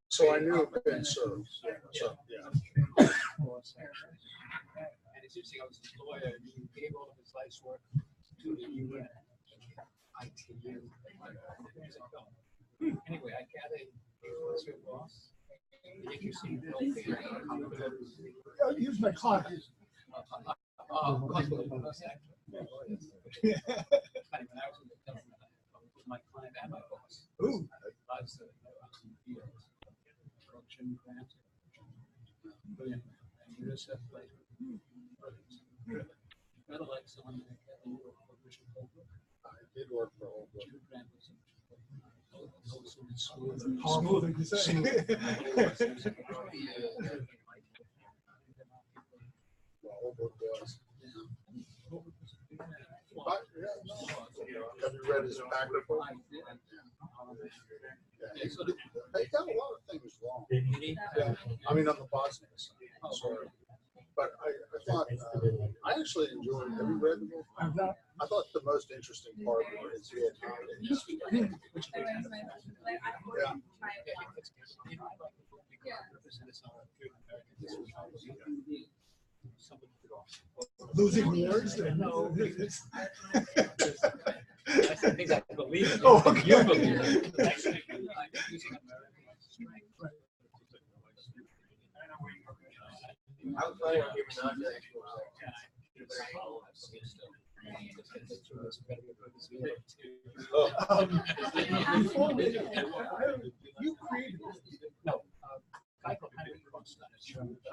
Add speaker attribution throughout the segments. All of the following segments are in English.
Speaker 1: So I knew it had been served. Yeah. So, yeah.
Speaker 2: And it's interesting, I was his lawyer, and he gave all of his life's work to the UN, ITU. Anyway, I gather he was your boss. Interesting.
Speaker 3: Use my clock.
Speaker 2: My client and my boss.
Speaker 3: Ooh.
Speaker 2: Lots of production grants. And UNICEF kind of like someone that you work for Bishop Holbrook.
Speaker 1: I did work for Holbrook.
Speaker 2: Your grant was
Speaker 3: Smooth, like you say.
Speaker 1: Well, Holbrook was. But, yeah, no. Have you read his back report? Yeah, they got a lot of things wrong. Yeah. I mean, on the Bosnian side. Sorry. But I thought, I actually enjoyed, have you read the book? I thought the most interesting part was Vietnam days.
Speaker 3: Losing wars?
Speaker 2: No. I think I believe it.
Speaker 3: Oh, okay.
Speaker 2: You believe it. Actually, using
Speaker 4: I was planning on giving not the actual.
Speaker 3: You created this.
Speaker 2: No. I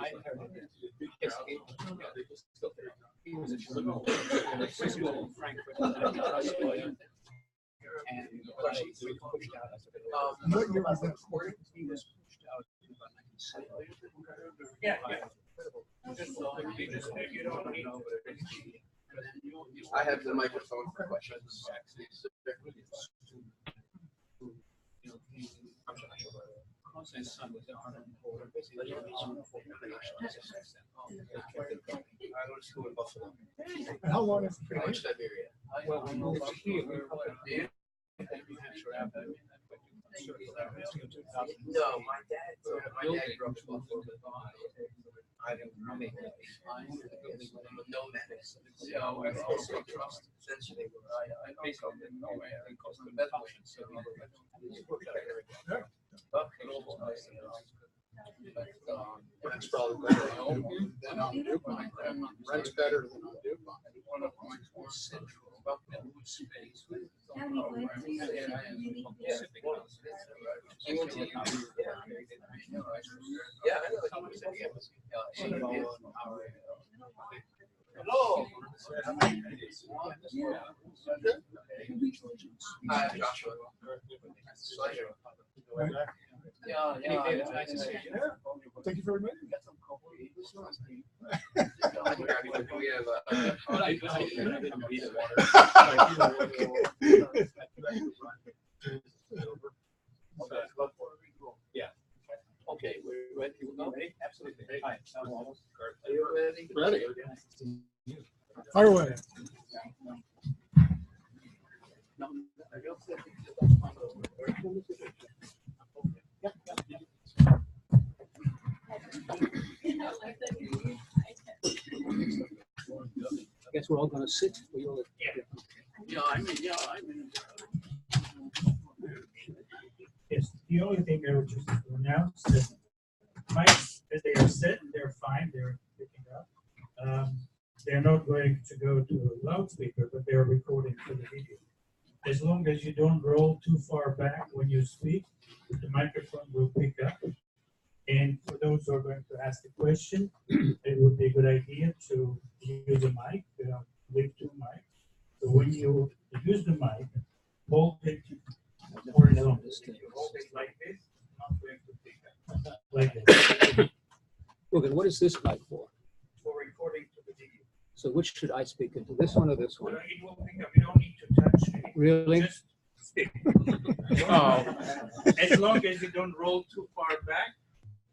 Speaker 2: inherited it. He was a journal in Frankfurt. And we pushed out.
Speaker 3: What year was that?
Speaker 2: He was pushed out in about 1970.
Speaker 4: Yeah. I have the microphone for questions.
Speaker 2: His son was I went
Speaker 4: to school in Buffalo.
Speaker 3: And how long is
Speaker 4: Pretty much Siberia.
Speaker 2: Well, we moved here. We were up in New Hampshire Avenue.
Speaker 4: No, my dad grew up in Buffalo. I didn't really no medics. So I also trust essentially I basically didn't know anything because the bed function. So
Speaker 1: Rent's probably better than on DuPont. Rent's better than on DuPont.
Speaker 2: One of my more central space.
Speaker 4: Yeah, I know. Hello. Hi, Joshua. Pleasure. Yeah.
Speaker 2: It's nice to see you.
Speaker 3: Thank you very much.
Speaker 4: We have
Speaker 2: Yeah. Okay, we're ready. Ready? Absolutely. Hi.
Speaker 4: Are you ready?
Speaker 1: Ready.
Speaker 3: Fire away.
Speaker 2: I guess we're all going to sit.
Speaker 5: Yes, the only thing I would just announce that mics, as they are set, they're fine, they're picking up. They're not going to go to a loudspeaker, but they're recording for the video. As long as you don't roll too far back when you speak, the microphone will pick up. And for those who are going to ask a question, it would be a good idea to use a mic, with two mics. So when you use the mic, hold it horizontal. If you hold it like this, it's not going to pick up. Like this.
Speaker 2: Logan, what is this mic for?
Speaker 5: For recording to the video.
Speaker 2: So which should I speak into? This one or this one?
Speaker 5: It will pick up. You don't need to touch it.
Speaker 2: Really?
Speaker 5: Just speak. As long as you don't roll too far back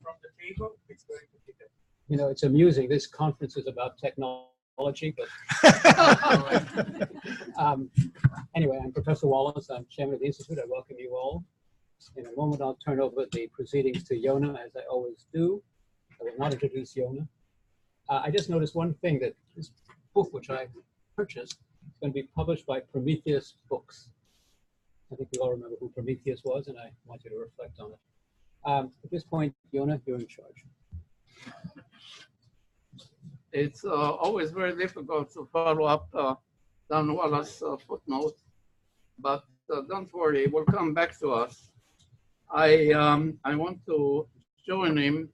Speaker 5: from the table, it's going to pick up.
Speaker 2: You know, it's amusing. This conference is about technology.
Speaker 6: zoology, but anyway, I'm Professor Wallace. I'm chairman of the Institute. I welcome you all. In a moment, I'll turn over the proceedings to Yona, as I always do. I will not introduce Yona. I just noticed one thing, that this book, which I purchased, is going to be published by Prometheus Books. I think we all remember who Prometheus was, and I want you to reflect on it. At this point, Yona, you're in charge.
Speaker 7: It's always very difficult to follow up Don Wallace's footnote, but don't worry, it will come back to us. I want to join him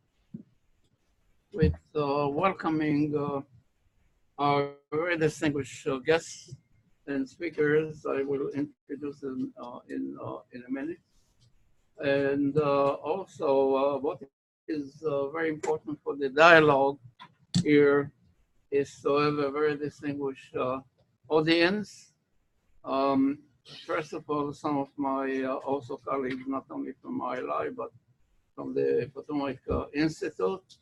Speaker 7: with welcoming our very distinguished guests and speakers. I will introduce them in a minute. And also what is very important for the dialogue here is to have a very distinguished audience. First of all, some of my also colleagues, not only from ILI, but from the Potomac Institute,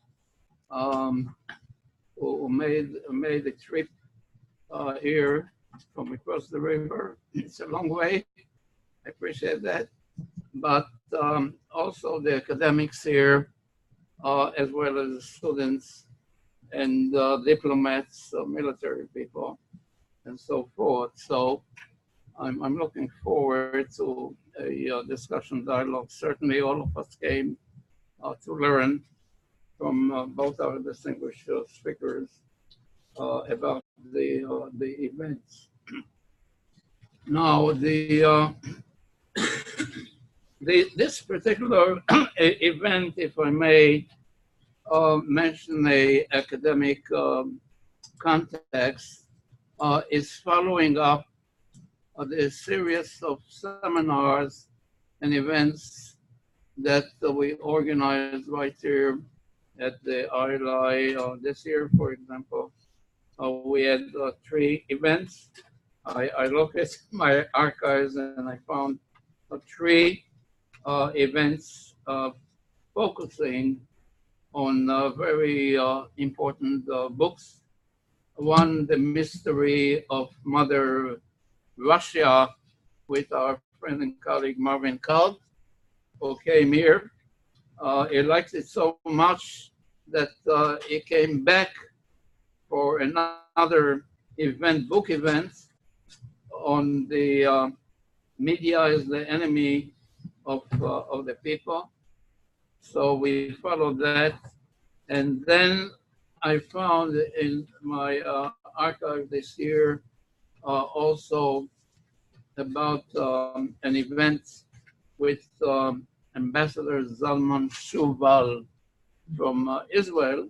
Speaker 7: who made a trip here from across the river. It's a long way. I appreciate that. But also the academics here, as well as students and diplomats, military people, and so forth. So I'm looking forward to a discussion dialogue. Certainly all of us came to learn from both our distinguished speakers about the events. Now, this particular event, if I may mention a academic context, is following up the series of seminars and events that we organized right here at the ILI. This year, for example, we had 3 events. I looked at my archives and I found 3 events focusing on very important books. One, The Mystery of Mother Russia, with our friend and colleague Marvin Kalb, who came here. He liked it so much that he came back for another event, book event, on the media is the enemy of the people. So we followed that. And then I found in my archive this year also about an event with Ambassador Zalman Shuval from Israel,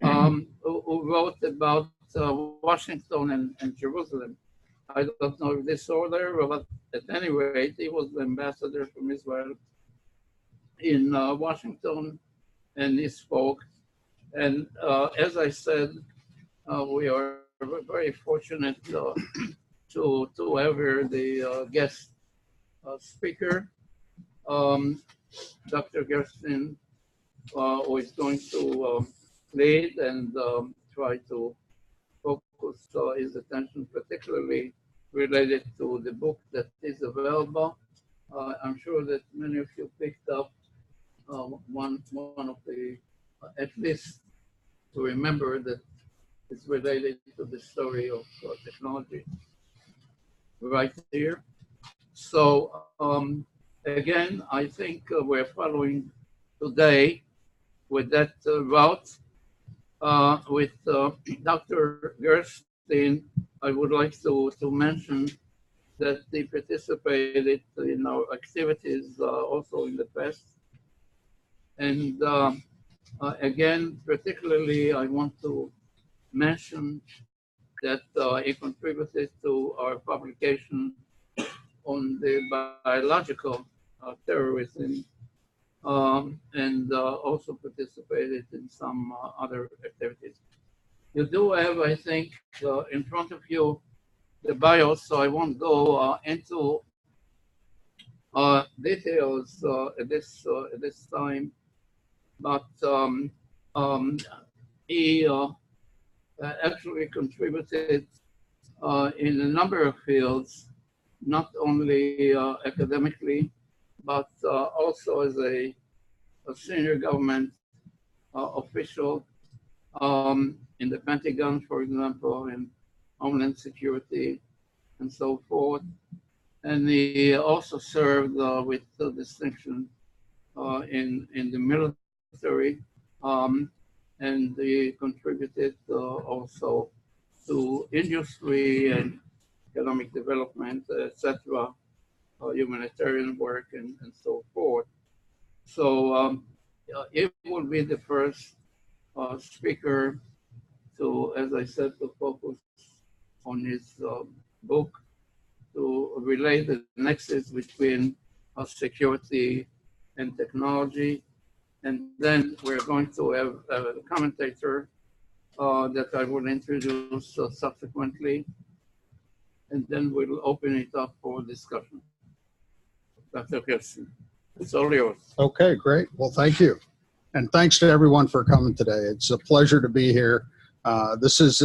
Speaker 7: who wrote about Washington and Jerusalem. I don't know if this order, but at any rate, he was the ambassador from Israel in Washington, and he spoke. And as I said, we are very fortunate to have here the guest speaker, Dr. Gerstein, who is going to lead and try to focus his attention particularly related to the book that is available. I'm sure that many of you picked up one of the, at least to remember that it's related to the story of technology right here. So again, I think we're following today with that route. With Dr. Gerstein, I would like to mention that they participated in our activities also in the past. And again, particularly, I want to mention that he contributed to our publication on the biological terrorism, and also participated in some other activities. You do have, I think, in front of you the bios, so I won't go into details at this time, but he actually contributed in a number of fields, not only academically, but also as a senior government official in the Pentagon, for example, in Homeland Security, and so forth. And he also served with distinction in the military, and he contributed also to industry and economic development, etc., humanitarian work, and so forth. So it will be the first speaker to, as I said, to focus on his book to relate the nexus between security and technology. And then we're going to have a commentator that I will introduce subsequently. And then we'll open it up for discussion. Dr. Gerstein, it's all yours.
Speaker 1: Okay, great. Well, thank you. And thanks to everyone for coming today. It's a pleasure to be here. This is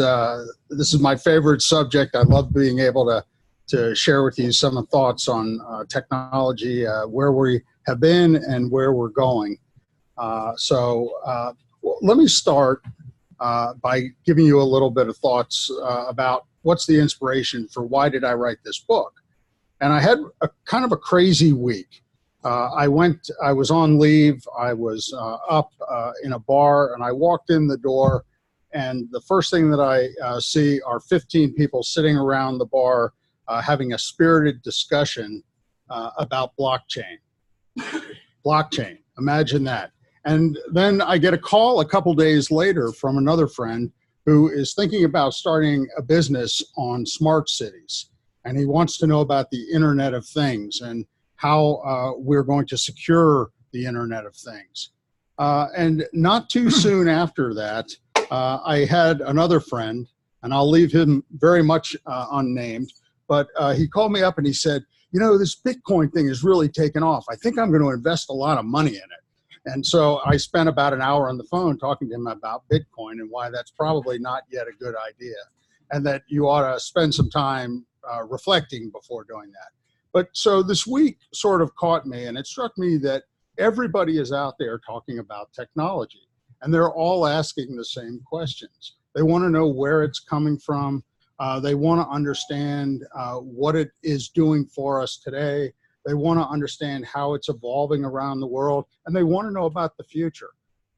Speaker 1: my favorite subject. I love being able to share with you some thoughts on technology, where we have been and where we're going. Let me start by giving you a little bit of thoughts about what's the inspiration for why did I write this book. And I had a kind of a crazy week. I was on leave, I was up in a bar, and I walked in the door, and the first thing that I see are 15 people sitting around the bar having a spirited discussion about blockchain. Blockchain, imagine that. And then I get a call a couple days later from another friend who is thinking about starting a business on smart cities. And he wants to know about the Internet of Things and how we're going to secure the Internet of Things. And not too soon after that, I had another friend, and I'll leave him very much unnamed, but he called me up and he said, you know, this Bitcoin thing is really taken off. I think I'm going to invest a lot of money in it. And so I spent about an hour on the phone talking to him about Bitcoin and why that's probably not yet a good idea, and that you ought to spend some time reflecting before doing that. But so this week sort of caught me, and it struck me that everybody is out there talking about technology, and they're all asking the same questions. They want to know where it's coming from. They want to understand what it is doing for us today. They want to understand how it's evolving around the world, and they want to know about the future.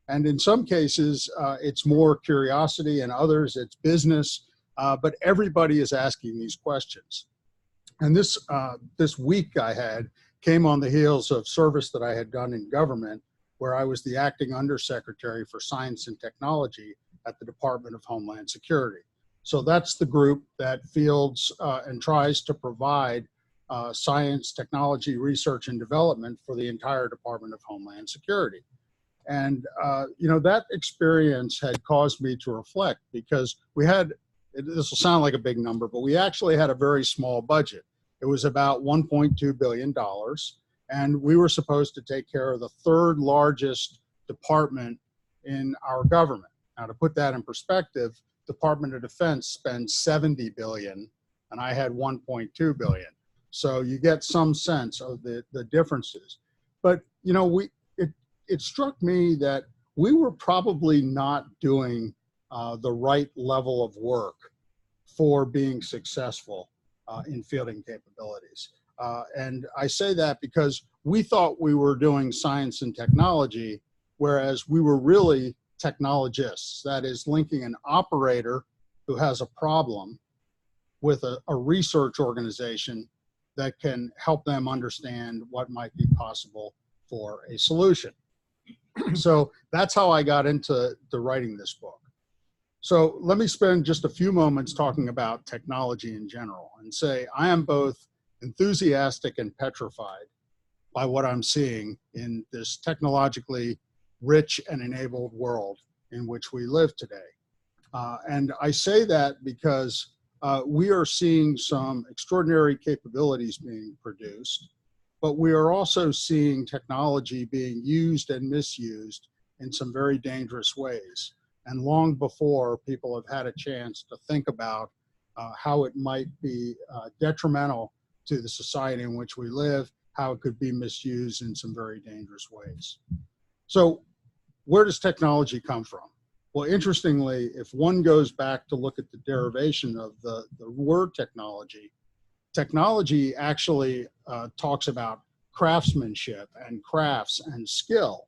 Speaker 1: And in some cases, it's more curiosity, and others it's business, but everybody is asking these questions. And this week I had came on the heels of service that I had done in government, where I was the acting undersecretary for science and technology at the Department of Homeland Security. So that's the group that fields and tries to provide science, technology, research, and development for the entire Department of Homeland Security. And, you know, that experience had caused me to reflect, because we had, this will sound like a big number, but we actually had a very small budget. It was about $1.2 billion, and we were supposed to take care of the third largest department in our government. Now, to put that in perspective, Department of Defense spends $70 billion, and I had $1.2 billion. So you get some sense of the differences. But, you know, it struck me that we were probably not doing the right level of work for being successful in fielding capabilities. And I say that because we thought we were doing science and technology, whereas we were really technologists. That is, linking an operator who has a problem with a research organization that can help them understand what might be possible for a solution. So that's how I got into writing this book. So let me spend just a few moments talking about technology in general and say I am both enthusiastic and petrified by what I'm seeing in this technologically rich and enabled world in which we live today. And I say that because we are seeing some extraordinary capabilities being produced, but we are also seeing technology being used and misused in some very dangerous ways. and long before people have had a chance to think about how it might be detrimental to the society in which we live, how it could be misused in some very dangerous ways. So where does technology come from? Well, interestingly, if one goes back to look at the derivation of the word technology, technology actually talks about craftsmanship and crafts and skill.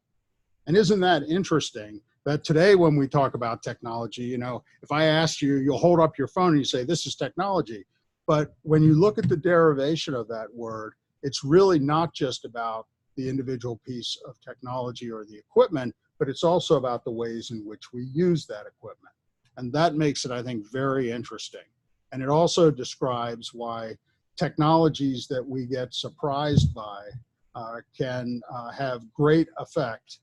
Speaker 1: And isn't that interesting that today when we talk about technology, you know, if I asked you, you'll hold up your phone and you say, this is technology. But when you look at the derivation of that word, it's really not just about the individual piece of technology or the equipment, but it's also about the ways in which we use that equipment. And that makes it, I think, very interesting. And it also describes why technologies that we get surprised by can have great effect.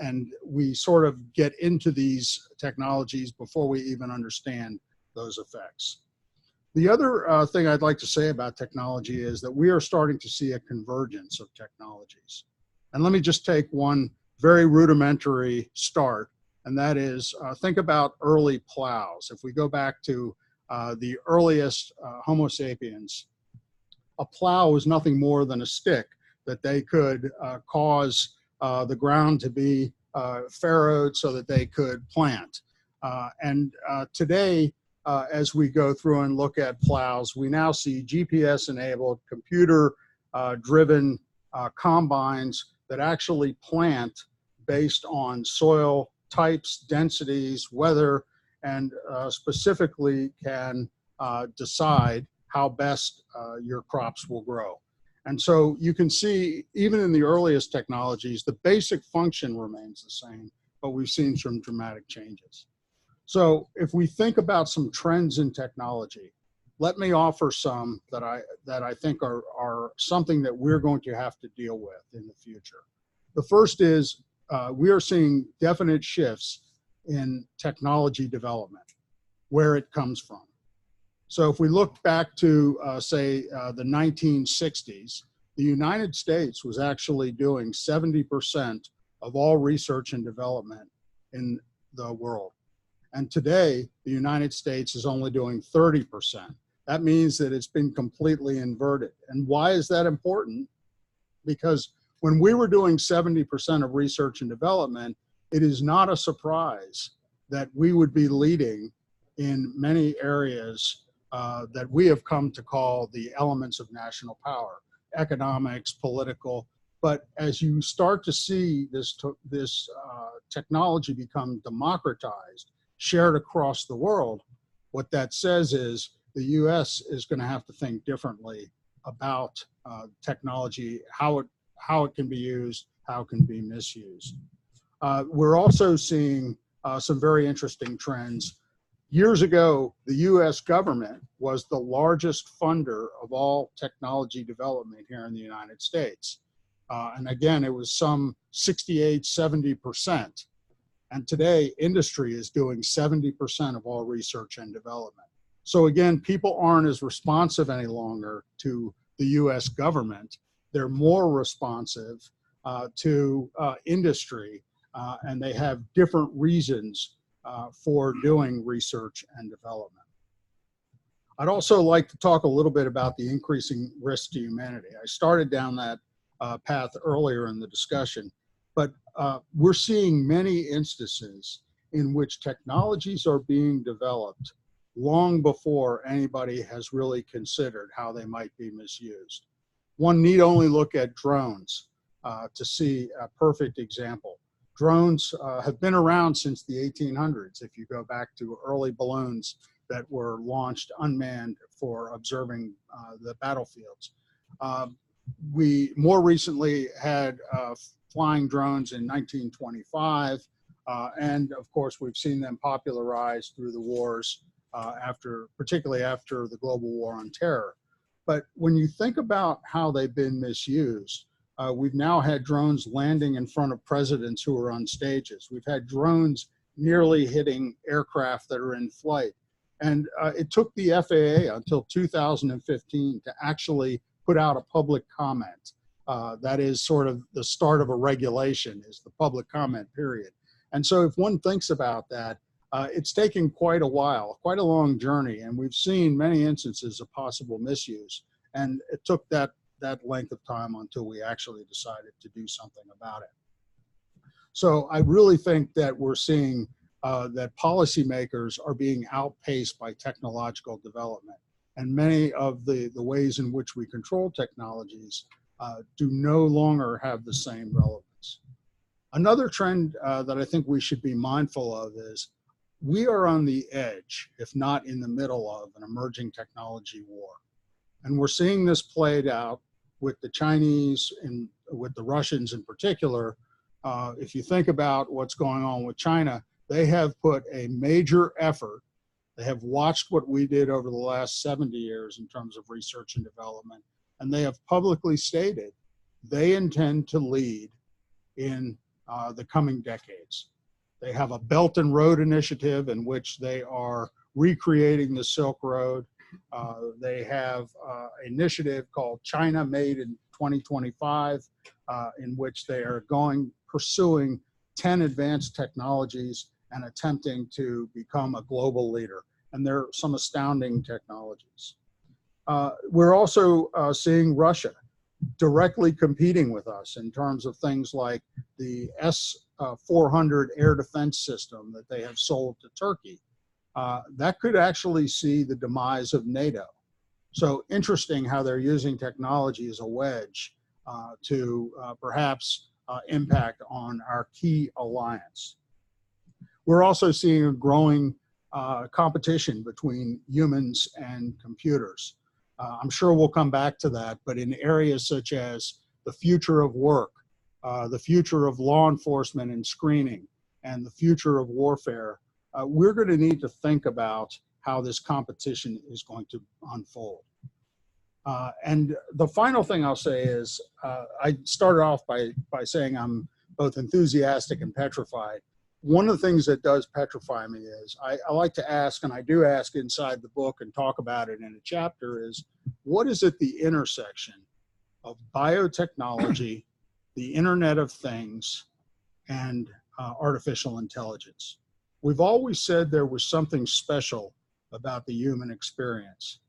Speaker 1: And we sort of get into these technologies before we even understand those effects. The other thing I'd like to say about technology is that we are starting to see a convergence of technologies. And let me just take one very rudimentary start, and that is think about early plows. If we go back to the earliest Homo sapiens, a plow was nothing more than a stick that they could cause the ground to be furrowed so that they could plant. Today, as we go through and look at plows, we now see GPS-enabled, computer-driven combines that actually plant based on soil types, densities, weather, and specifically can decide how best your crops will grow. And so you can see, even in the earliest technologies, the basic function remains the same, but we've seen some dramatic changes. So if we think about some trends in technology, let me offer some that I think are something that we're going to have to deal with in the future. The first is we are seeing definite shifts in technology development, where it comes from. So if we look back to, say, the 1960s, the United States was actually doing 70% of all research and development in the world. And today, the United States is only doing 30%. That means that it's been completely inverted. And why is that important? Because when we were doing 70% of research and development, it is not a surprise that we would be leading in many areas that we have come to call the elements of national power, economics, political. But as you start to see this technology become democratized, shared across the world, what that says is the US is going to have to think differently about technology, how it can be used, how it can be misused. We're also seeing some very interesting trends. Years ago, the US government was the largest funder of all technology development here in the United States. And again, it was some 68, 70%. And today, industry is doing 70% of all research and development. So again, people aren't as responsive any longer to the US government. They're more responsive to industry, and they have different reasons for doing research and development. I'd also like to talk a little bit about the increasing risk to humanity. I started down that path earlier in the discussion, but we're seeing many instances in which technologies are being developed long before anybody has really considered how they might be misused. One need only look at drones to see a perfect example. Drones have been around since the 1800s, if you go back to early balloons that were launched unmanned for observing the battlefields. We more recently had flying drones in 1925, and of course we've seen them popularized through the wars, particularly after the global war on terror. But when you think about how they've been misused, we've now had drones landing in front of presidents who are on stages. We've had drones nearly hitting aircraft that are in flight. And it took the FAA until 2015 to actually put out a public comment. That is sort of the start of a regulation, is the public comment period. And so if one thinks about that, it's taken quite a while, quite a long journey, and we've seen many instances of possible misuse. And it took that length of time until we actually decided to do something about it. So I really think that we're seeing that policymakers are being outpaced by technological development. And many of the ways in which we control technologies do no longer have the same relevance. Another trend that I think we should be mindful of is we are on the edge, if not in the middle of, an emerging technology war. And we're seeing this played out with the Chinese and with the Russians in particular. If you think about what's going on with China, they have put a major effort. They have watched what we did over the last 70 years in terms of research and development, and they have publicly stated they intend to lead in the coming decades. They have a Belt and Road initiative in which they are recreating the Silk Road. They have an initiative called China Made in 2025, in which they are pursuing 10 advanced technologies and attempting to become a global leader. And there are some astounding technologies. We're also seeing Russia directly competing with us in terms of things like the S-400 air defense system that they have sold to Turkey. That could actually see the demise of NATO. So interesting how they're using technology as a wedge to perhaps impact on our key alliance. We're also seeing a growing competition between humans and computers. I'm sure we'll come back to that, but in areas such as the future of work, the future of law enforcement and screening, and the future of warfare, we're going to need to think about how this competition is going to unfold. And the final thing I'll say is, I started off by saying I'm both enthusiastic and petrified. One of the things that does petrify me is I like to ask, and I do ask inside the book and talk about it in a chapter, is what is at the intersection of biotechnology, the Internet of Things, and artificial intelligence? We've always said there was something special about the human experience.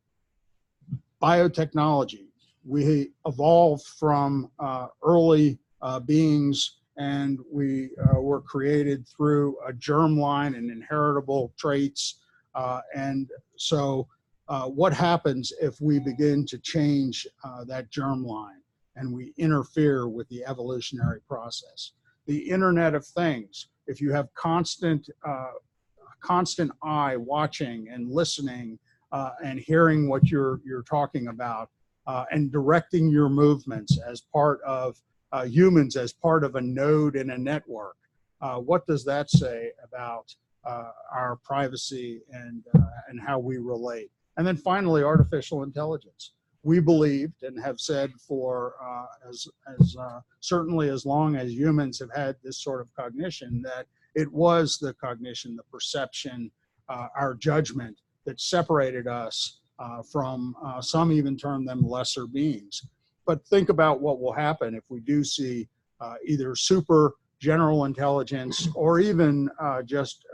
Speaker 1: Biotechnology, we evolved from early beings, and we were created through a germline and inheritable traits. And so what happens if we begin to change that germline and we interfere with the evolutionary process? The Internet of Things, if you have constant eye watching and listening and hearing what you're talking about and directing your movements as part of humans, as part of a node in a network, what does that say about our privacy and how we relate? And then finally, artificial intelligence. We believed and have said for certainly as long as humans have had this sort of cognition, that it was the cognition, the perception, our judgment that separated us from some even term them lesser beings. But think about what will happen if we do see either super general intelligence or even just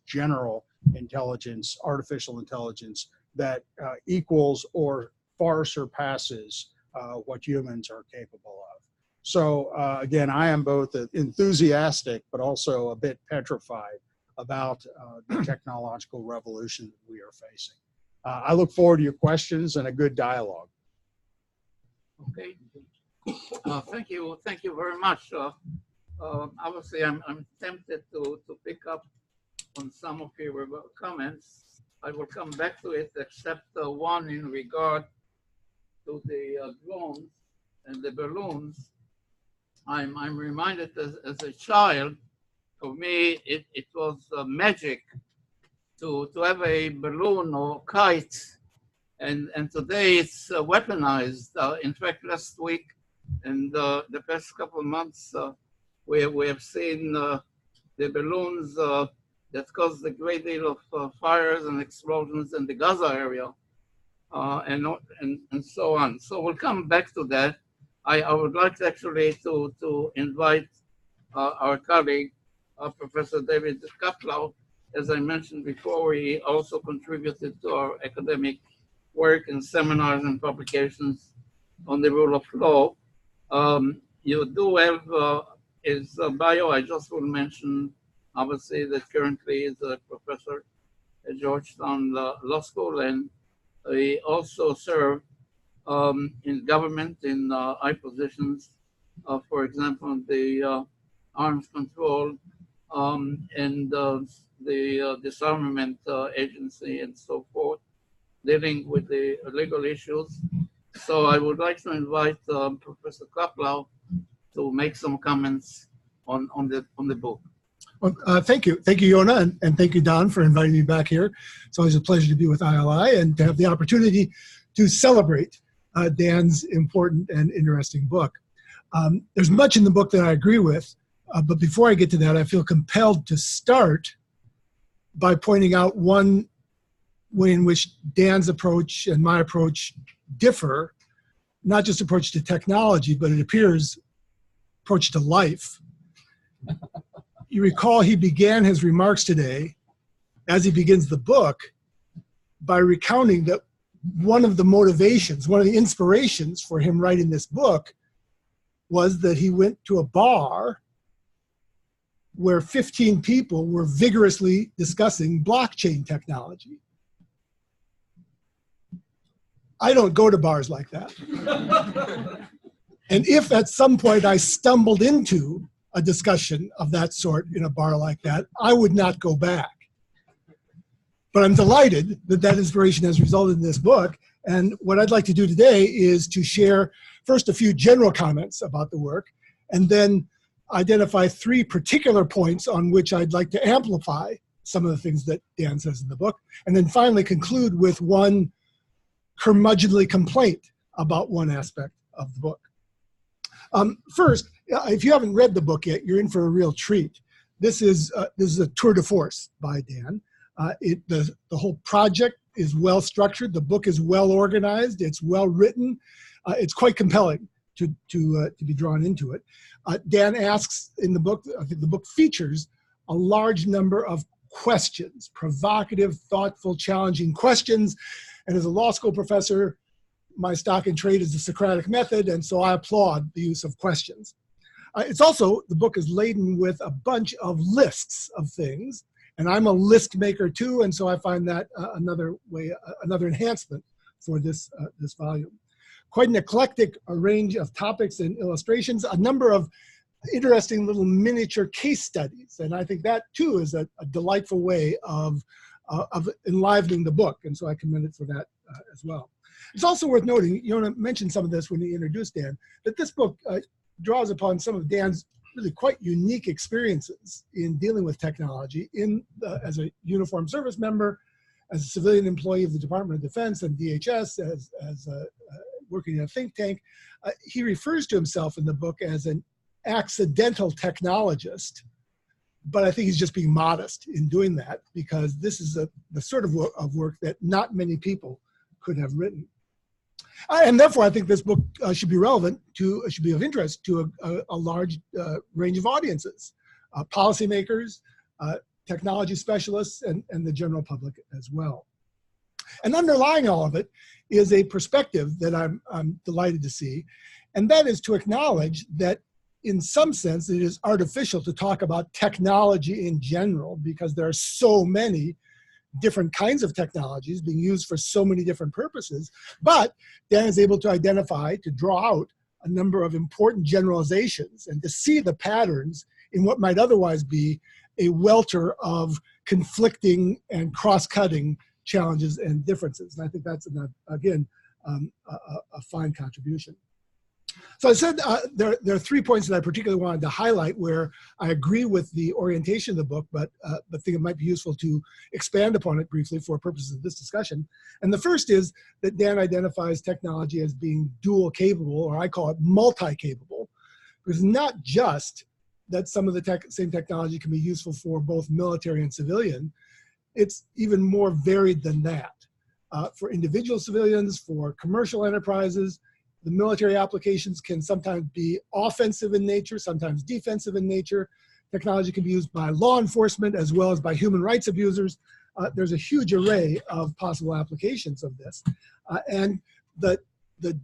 Speaker 1: general intelligence, artificial intelligence that equals or far surpasses what humans are capable of. So again, I am both enthusiastic but also a bit petrified about the technological revolution that we are facing. I look forward to your questions and a good dialogue.
Speaker 7: Okay. Thank you very much. Obviously, I'm tempted to pick up on some of your comments. I will come back to it, except one in regard to the drones and the balloons. I'm reminded as a child, for me, it was magic to have a balloon or kite, and today it's weaponized. In fact, last week and the past couple of months, we have seen the balloons that caused a great deal of fires and explosions in the Gaza area, and so on. So we'll come back to that. I would like actually to invite our colleague Professor David Kaplow. As I mentioned before, he also contributed to our academic work in seminars and publications on the rule of law. You do have his bio. I just will mention, obviously, that currently is a professor at Georgetown Law School, and he also served in government in high positions, for example, the arms control and the disarmament agency and so forth, dealing with the legal issues. So I would like to invite Professor Kaplow to make some comments on the book.
Speaker 3: Well, thank you, Yona, and thank you, Don, for inviting me back here. It's always a pleasure to be with ILI and to have the opportunity to celebrate Dan's important and interesting book. There's much in the book that I agree with, but before I get to that, I feel compelled to start by pointing out one way in which Dan's approach and my approach differ, not just approach to technology, but it appears approach to life. You recall he began his remarks today, as he begins the book, by recounting that one of the motivations, one of the inspirations for him writing this book was that he went to a bar where 15 people were vigorously discussing blockchain technology. I don't go to bars like that. And if at some point I stumbled into a discussion of that sort in a bar like that, I would not go back. But I'm delighted that that inspiration has resulted in this book. And what I'd like to do today is to share first a few general comments about the work, and then identify 3 particular points on which I'd like to amplify some of the things that Dan says in the book, and then finally conclude with one curmudgeonly complaint about one aspect of the book. First, if you haven't read the book yet, you're in for a real treat. This is a tour de force by Dan. The whole project is well structured. The book is well organized. It's well written. It's quite compelling to be drawn into it. Dan asks in the book, I think the book features a large number of questions, provocative, thoughtful, challenging questions. And as a law school professor, my stock in trade is the Socratic method, and so I applaud the use of questions. It's also, the book is laden with a bunch of lists of things, and I'm a list maker too, and so I find that another enhancement for this volume. Quite an eclectic range of topics and illustrations, a number of interesting little miniature case studies, and I think that too is a delightful way of enlivening the book, and so I commend it for that as well. It's also worth noting, Yona mentioned some of this when he introduced Dan, that this book draws upon some of Dan's really quite unique experiences in dealing with technology as a uniformed service member, as a civilian employee of the Department of Defense and DHS, as working in a think tank. He refers to himself in the book as an accidental technologist, but I think he's just being modest in doing that, because this is the sort of work that not many people could have written. And therefore, I think this book should be of interest to a large range of audiences, policymakers, technology specialists, and the general public as well. And underlying all of it is a perspective that I'm delighted to see, and that is to acknowledge that in some sense it is artificial to talk about technology in general, because there are so many different kinds of technologies being used for so many different purposes. But Dan is able to identify, to draw out a number of important generalizations and to see the patterns in what might otherwise be a welter of conflicting and cross-cutting challenges and differences. And I think that's, again, a fine contribution. So I said there are 3 points that I particularly wanted to highlight where I agree with the orientation of the book, but think it might be useful to expand upon it briefly for purposes of this discussion. And the first is that Dan identifies technology as being dual capable, or I call it multi-capable, because not just that some of the same technology can be useful for both military and civilian, it's even more varied than that. For individual civilians, for commercial enterprises, the military applications can sometimes be offensive in nature, sometimes defensive in nature. Technology can be used by law enforcement as well as by human rights abusers. There's a huge array of possible applications of this. And the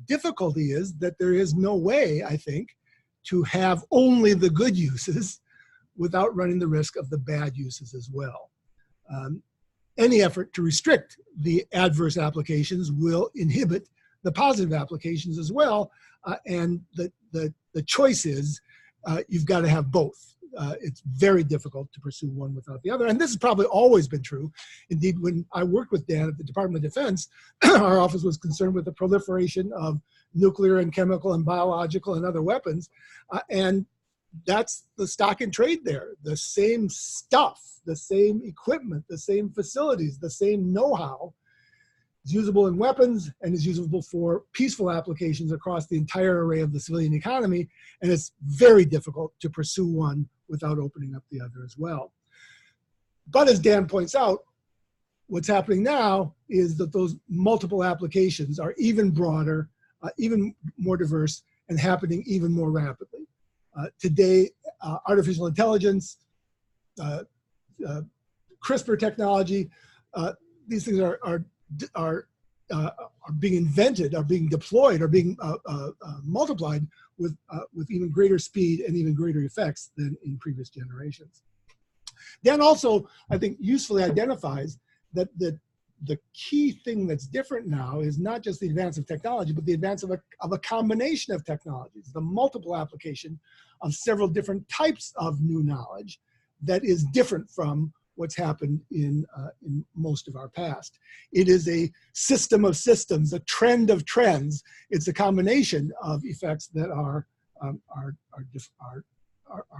Speaker 3: difficulty is that there is no way, I think, to have only the good uses without running the risk of the bad uses as well. Any effort to restrict the adverse applications will inhibit the positive applications as well. And the choice is you've got to have both. It's very difficult to pursue one without the other. And this has probably always been true. Indeed, when I worked with Dan at the Department of Defense, our office was concerned with the proliferation of nuclear and chemical and biological and other weapons. And that's the stock in trade there. The same stuff, the same equipment, the same facilities, the same know-how is usable in weapons and is usable for peaceful applications across the entire array of the civilian economy. And it's very difficult to pursue one without opening up the other as well. But as Dan points out, what's happening now is that those multiple applications are even broader, even more diverse, and happening even more rapidly. Today, artificial intelligence, CRISPR technology, these things are being invented, are being deployed, are being multiplied with even greater speed and even greater effects than in previous generations. Dan also, I think, usefully identifies that the key thing that's different now is not just the advance of technology, but the advance of a combination of technologies, the multiple application of several different types of new knowledge that is different from what's happened in most of our past. It is a system of systems, a trend of trends. It's a combination of effects that are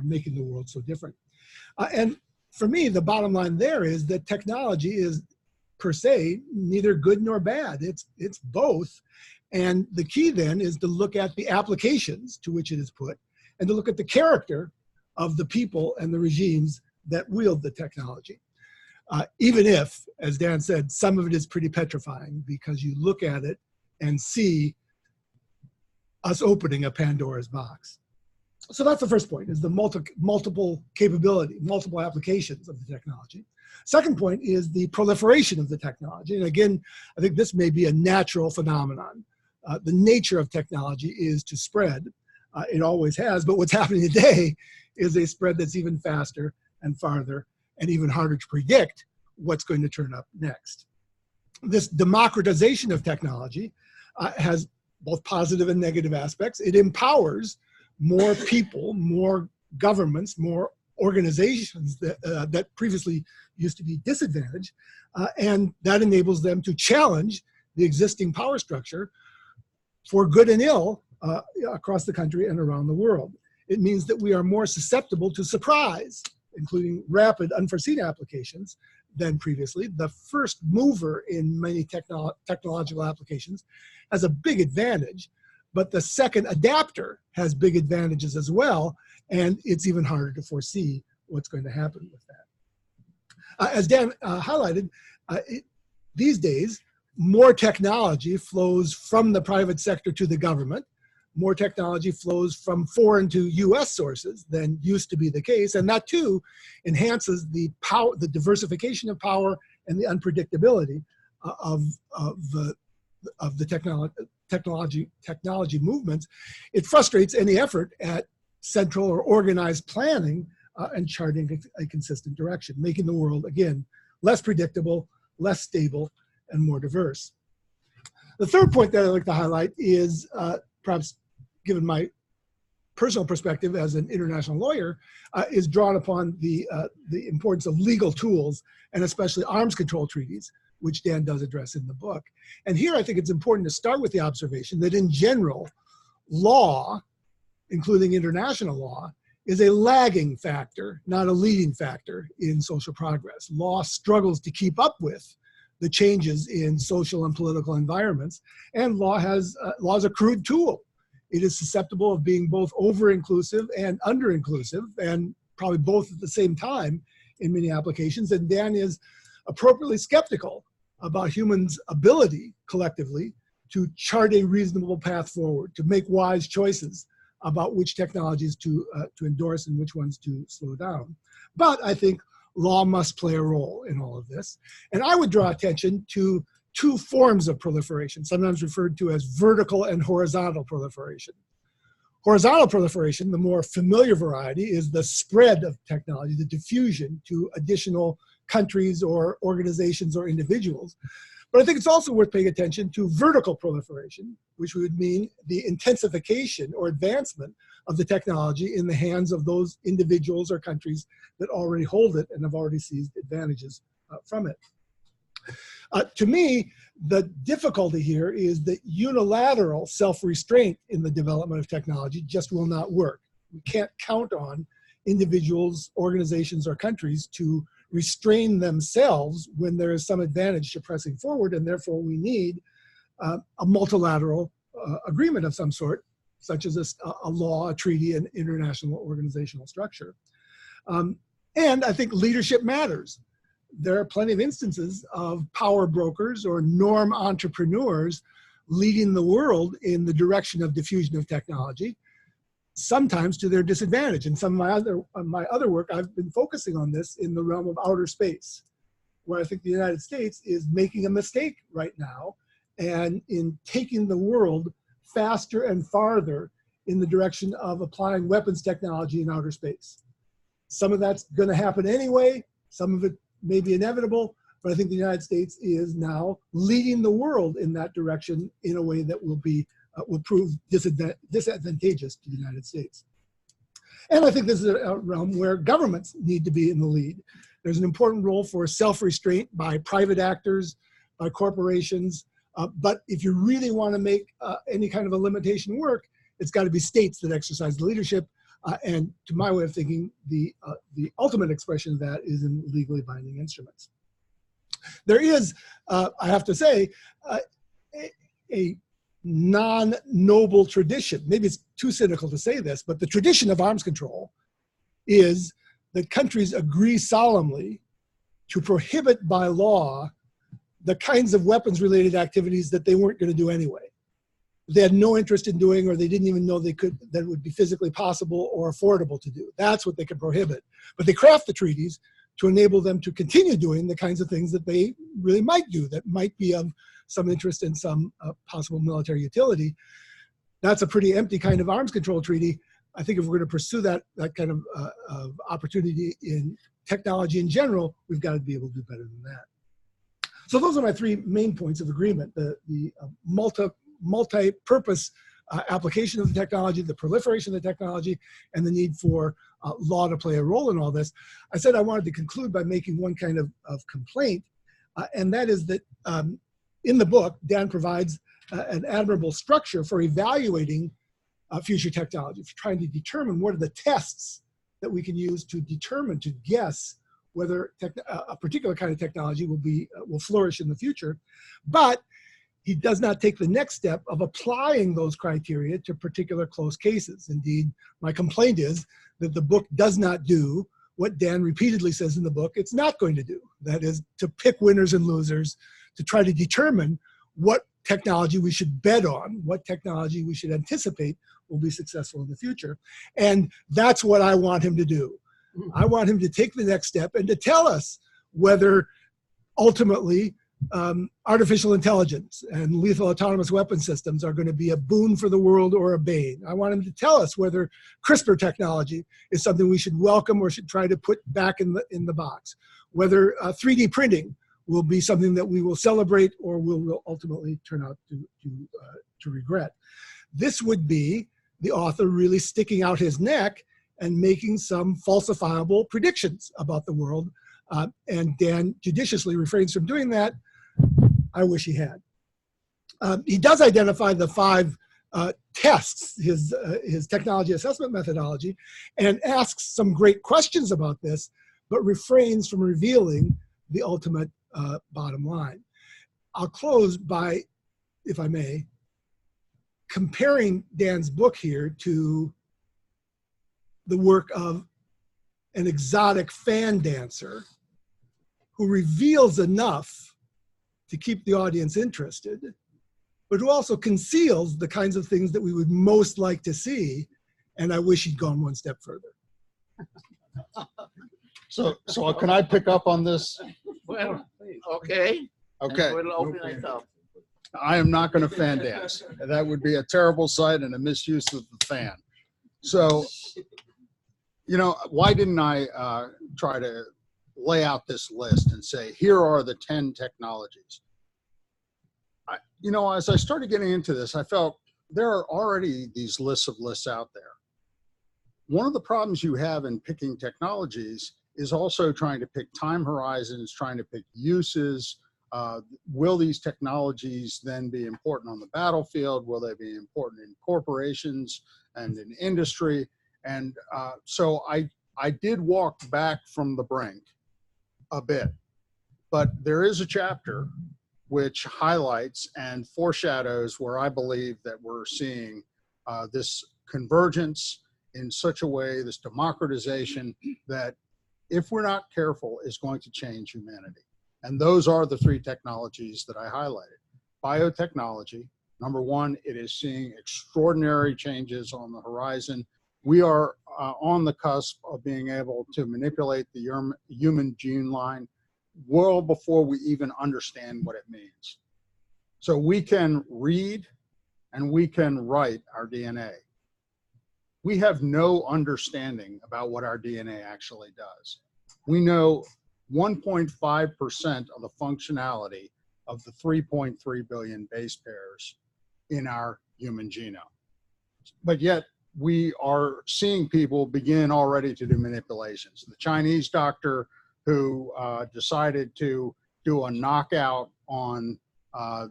Speaker 3: making the world so different. And for me, the bottom line there is that technology is per se neither good nor bad. It's both. And the key then is to look at the applications to which it is put and to look at the character of the people and the regimes that wield the technology. Even if, as Dan said, some of it is pretty petrifying because you look at it and see us opening a Pandora's box. So that's the first point, is the multiple capability, multiple applications of the technology. Second point is the proliferation of the technology. And again, I think this may be a natural phenomenon. The nature of technology is to spread. It always has, but what's happening today is a spread that's even faster and farther and even harder to predict what's going to turn up next. This democratization of technology has both positive and negative aspects. It empowers more people, more governments, more organizations that previously used to be disadvantaged, and that enables them to challenge the existing power structure for good and ill across the country and around the world. It means that we are more susceptible to surprise, including rapid, unforeseen applications than previously. The first mover in many technological applications has a big advantage, but the second adapter has big advantages as well, and it's even harder to foresee what's going to happen with that. As Dan highlighted, these days, more technology flows from the private sector to the government. More technology flows from foreign to US sources than used to be the case, and that too enhances the power, the diversification of power and the unpredictability of the technology movements. It frustrates any effort at central or organized planning and charting a consistent direction, making the world, again, less predictable, less stable, and more diverse. The third point that I'd like to highlight is, perhaps given my personal perspective as an international lawyer, is drawn upon the importance of legal tools, and especially arms control treaties, which Dan does address in the book. And here I think it's important to start with the observation that in general, law, including international law, is a lagging factor, not a leading factor in social progress. Law struggles to keep up with the changes in social and political environments, and law is a crude tool. It is susceptible of being both over-inclusive and under-inclusive, and probably both at the same time in many applications. And Dan is appropriately skeptical about humans' ability collectively to chart a reasonable path forward, to make wise choices about which technologies to endorse and which ones to slow down. But I think law must play a role in all of this. And I would draw attention to two forms of proliferation, sometimes referred to as vertical and horizontal proliferation. Horizontal proliferation, the more familiar variety, is the spread of technology, the diffusion to additional countries or organizations or individuals. But I think it's also worth paying attention to vertical proliferation, which would mean the intensification or advancement of the technology in the hands of those individuals or countries that already hold it and have already seized advantages from it. To me, the difficulty here is that unilateral self-restraint in the development of technology just will not work. We can't count on individuals, organizations, or countries to restrain themselves when there is some advantage to pressing forward, and therefore we need a multilateral agreement of some sort, such as a law, a treaty, an international organizational structure. And I think leadership matters. There are plenty of instances of power brokers or norm entrepreneurs leading the world in the direction of diffusion of technology, sometimes to their disadvantage. In some of my other work, I've been focusing on this in the realm of outer space, where I think the United States is making a mistake right now and in taking the world faster and farther in the direction of applying weapons technology in outer space. Some of that's going to happen anyway. Some of it may be inevitable, but I think the United States is now leading the world in that direction in a way that will prove disadvantageous to the United States. And I think this is a realm where governments need to be in the lead. There's an important role for self-restraint by private actors, by corporations, but if you really want to make any kind of a limitation work, it's got to be states that exercise the leadership. And to my way of thinking, the ultimate expression of that is in legally binding instruments. There is, I have to say, a non-noble tradition. Maybe it's too cynical to say this, but the tradition of arms control is that countries agree solemnly to prohibit by law the kinds of weapons-related activities that they weren't going to do anyway. They had no interest in doing, or they didn't even know that it would be physically possible or affordable to do. That's what they could prohibit. But they craft the treaties to enable them to continue doing the kinds of things that they really might do, that might be of some interest in some possible military utility. That's a pretty empty kind of arms control treaty. I think if we're going to pursue that kind of opportunity in technology in general, we've got to be able to do better than that. So those are my three main points of agreement: the multi-purpose application of the technology, the proliferation of the technology, and the need for law to play a role in all this. I said I wanted to conclude by making one kind of complaint, and that is that in the book, Dan provides an admirable structure for evaluating future technology, for trying to determine what are the tests that we can use to determine, to guess whether a particular kind of technology will flourish in the future. But he does not take the next step of applying those criteria to particular close cases. Indeed, my complaint is that the book does not do what Dan repeatedly says in the book it's not going to do. That is, to pick winners and losers, to try to determine what technology we should bet on, what technology we should anticipate will be successful in the future. And that's what I want him to do. I want him to take the next step and to tell us whether ultimately artificial intelligence and lethal autonomous weapon systems are going to be a boon for the world or a bane. I want him to tell us whether CRISPR technology is something we should welcome or should try to put back in the box. Whether 3D printing will be something that we will celebrate or will ultimately turn out to regret. This would be the author really sticking out his neck and making some falsifiable predictions about the world. And Dan judiciously refrains from doing that. I wish he had. He does identify the 5 tests, his technology assessment methodology, and asks some great questions about this, but refrains from revealing the ultimate bottom line. I'll close by, if I may, comparing Dan's book here to the work of an exotic fan dancer who reveals enough to keep the audience interested, but who also conceals the kinds of things that we would most like to see And I wish he'd gone one step further.
Speaker 1: So can I pick up on this?
Speaker 7: Well, okay.
Speaker 1: Okay.
Speaker 7: We'll open it up.
Speaker 1: I am not going to fan dance. That would be a terrible sight and a misuse of the fan. So, you know, why didn't I try to lay out this list and say, here are the 10 technologies? You know, as I started getting into this, I felt there are already these lists of lists out there. One of the problems you have in picking technologies is also trying to pick time horizons, trying to pick uses. Will these technologies then be important on the battlefield? Will they be important in corporations and in industry? And so I did walk back from the brink a bit, but there is a chapter which highlights and foreshadows where I believe that we're seeing this convergence in such a way, this democratization, that if we're not careful is going to change humanity. And those are the 3 technologies that I highlighted. Biotechnology, number 1, it is seeing extraordinary changes on the horizon. We are on the cusp of being able to manipulate the human gene line well before we even understand what it means. So we can read and we can write our DNA. We have no understanding about what our DNA actually does. We know 1.5% of the functionality of the 3.3 billion base pairs in our human genome. But yet we are seeing people begin already to do manipulations. The Chinese doctor who decided to do a knockout on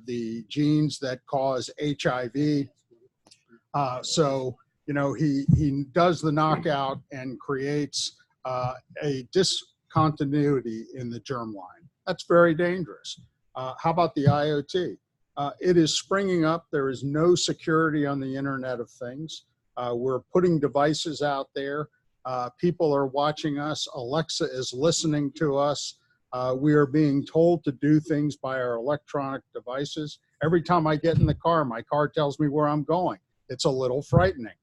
Speaker 1: the genes that cause HIV. So, you know, he does the knockout and creates a discontinuity in the germline. That's very dangerous. How about the IoT? It is springing up. There is no security on the Internet of Things. We're putting devices out there. People are watching us. Alexa is listening to us. We are being told to do things by our electronic devices. Every time I get in the car, my car tells me where I'm going. It's a little frightening.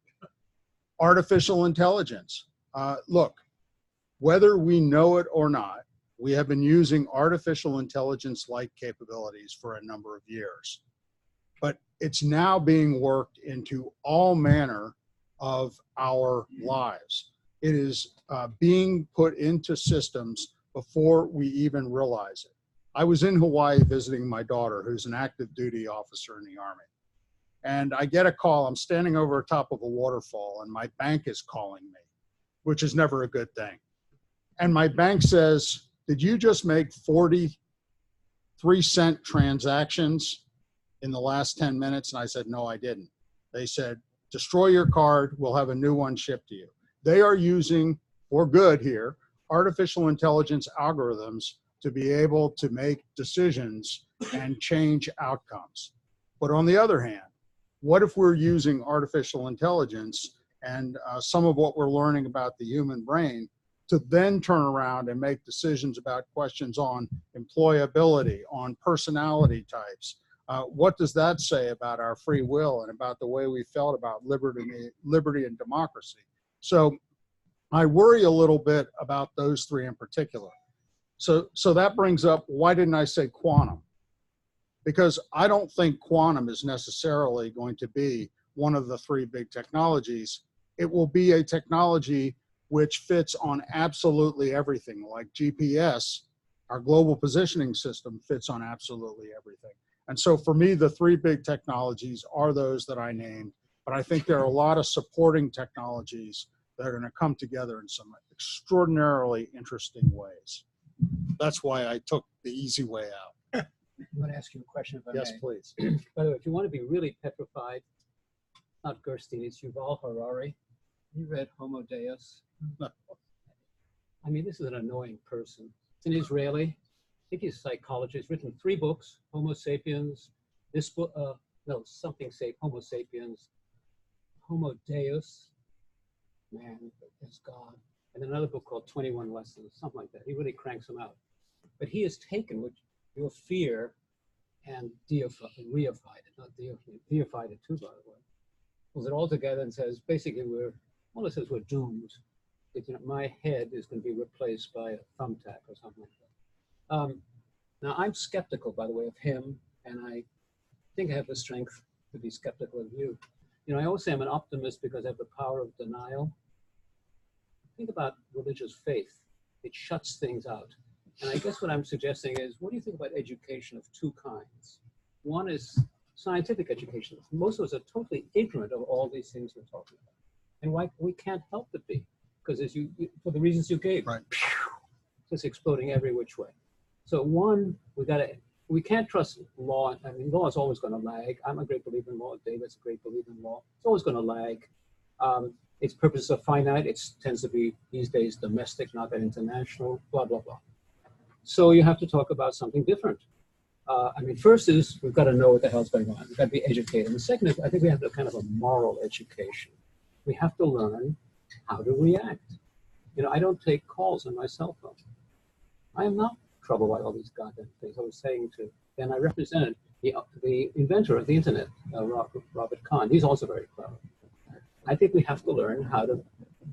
Speaker 1: Artificial intelligence. Look, whether we know it or not, we have been using artificial intelligence-like capabilities for a number of years. But it's now being worked into all manner of our lives. It is being put into systems before we even realize it. I was in Hawaii visiting my daughter, who's an active duty officer in the Army. And I get a call. I'm standing over top of a waterfall and my bank is calling me, which is never a good thing. And my bank says, did you just make 43-cent transactions in the last 10 minutes? And I said, no, I didn't. They said, destroy your card. We'll have a new one shipped to you. They are using, for good here, artificial intelligence algorithms to be able to make decisions and change outcomes. But on the other hand, what if we're using artificial intelligence and some of what we're learning about the human brain to then turn around and make decisions about questions on employability, on personality types? What does that say about our free will and about the way we felt about liberty and democracy? So I worry a little bit about those 3 in particular. So that brings up, why didn't I say quantum? Because I don't think quantum is necessarily going to be one of the 3 big technologies. It will be a technology which fits on absolutely everything, like GPS, our global positioning system fits on absolutely everything. And so for me, the 3 big technologies are those that I named, but I think there are a lot of supporting technologies that are going to come together in some extraordinarily interesting ways. That's why I took the easy way out.
Speaker 6: I want to ask you a question, if I
Speaker 1: Yes,
Speaker 6: may.
Speaker 1: please.
Speaker 6: By the way, if you want to be really petrified, not Gerstein, it's Yuval Harari. You read Homo Deus?
Speaker 1: No.
Speaker 6: I mean, this is an annoying person. It's an Israeli. I think he's a psychologist. Written 3 books: Homo Sapiens, this book, Homo Sapiens, Homo Deus, man, it's God, and another book called 21 Lessons, something like that. He really cranks them out. But he has taken your fear and reified it, not deified it too, by the way. Pulls it all together and says, basically, we're Well, it says we're doomed. My head is going to be replaced by a thumbtack or something like that. Now, I'm skeptical, by the way, of him, and I think I have the strength to be skeptical of you. I always say I'm an optimist because I have the power of denial. Think about religious faith. It shuts things out. And I guess what I'm suggesting is, what do you think about education of two kinds? One is scientific education. Most of us are totally ignorant of all these things we're talking about. And why we can't help but be, because as you for the reasons you gave,
Speaker 1: Right.
Speaker 6: It's exploding every which way. So one, we can't trust law. I mean, law is always going to lag. I'm a great believer in law. David's a great believer in law. It's always going to lag. Its purposes are finite. It tends to be these days domestic, not that international. Blah blah blah. So you have to talk about something different. I mean, first is we've got to know what the hell's going on. We've got to be educated. And the second is I think we have to kind of a moral education. We have to learn how to react. I don't take calls on my cell phone. I am not troubled by all these goddamn things. I was saying to, and I represented the inventor of the internet, Robert Kahn. He's also very clever. I think we have to learn how to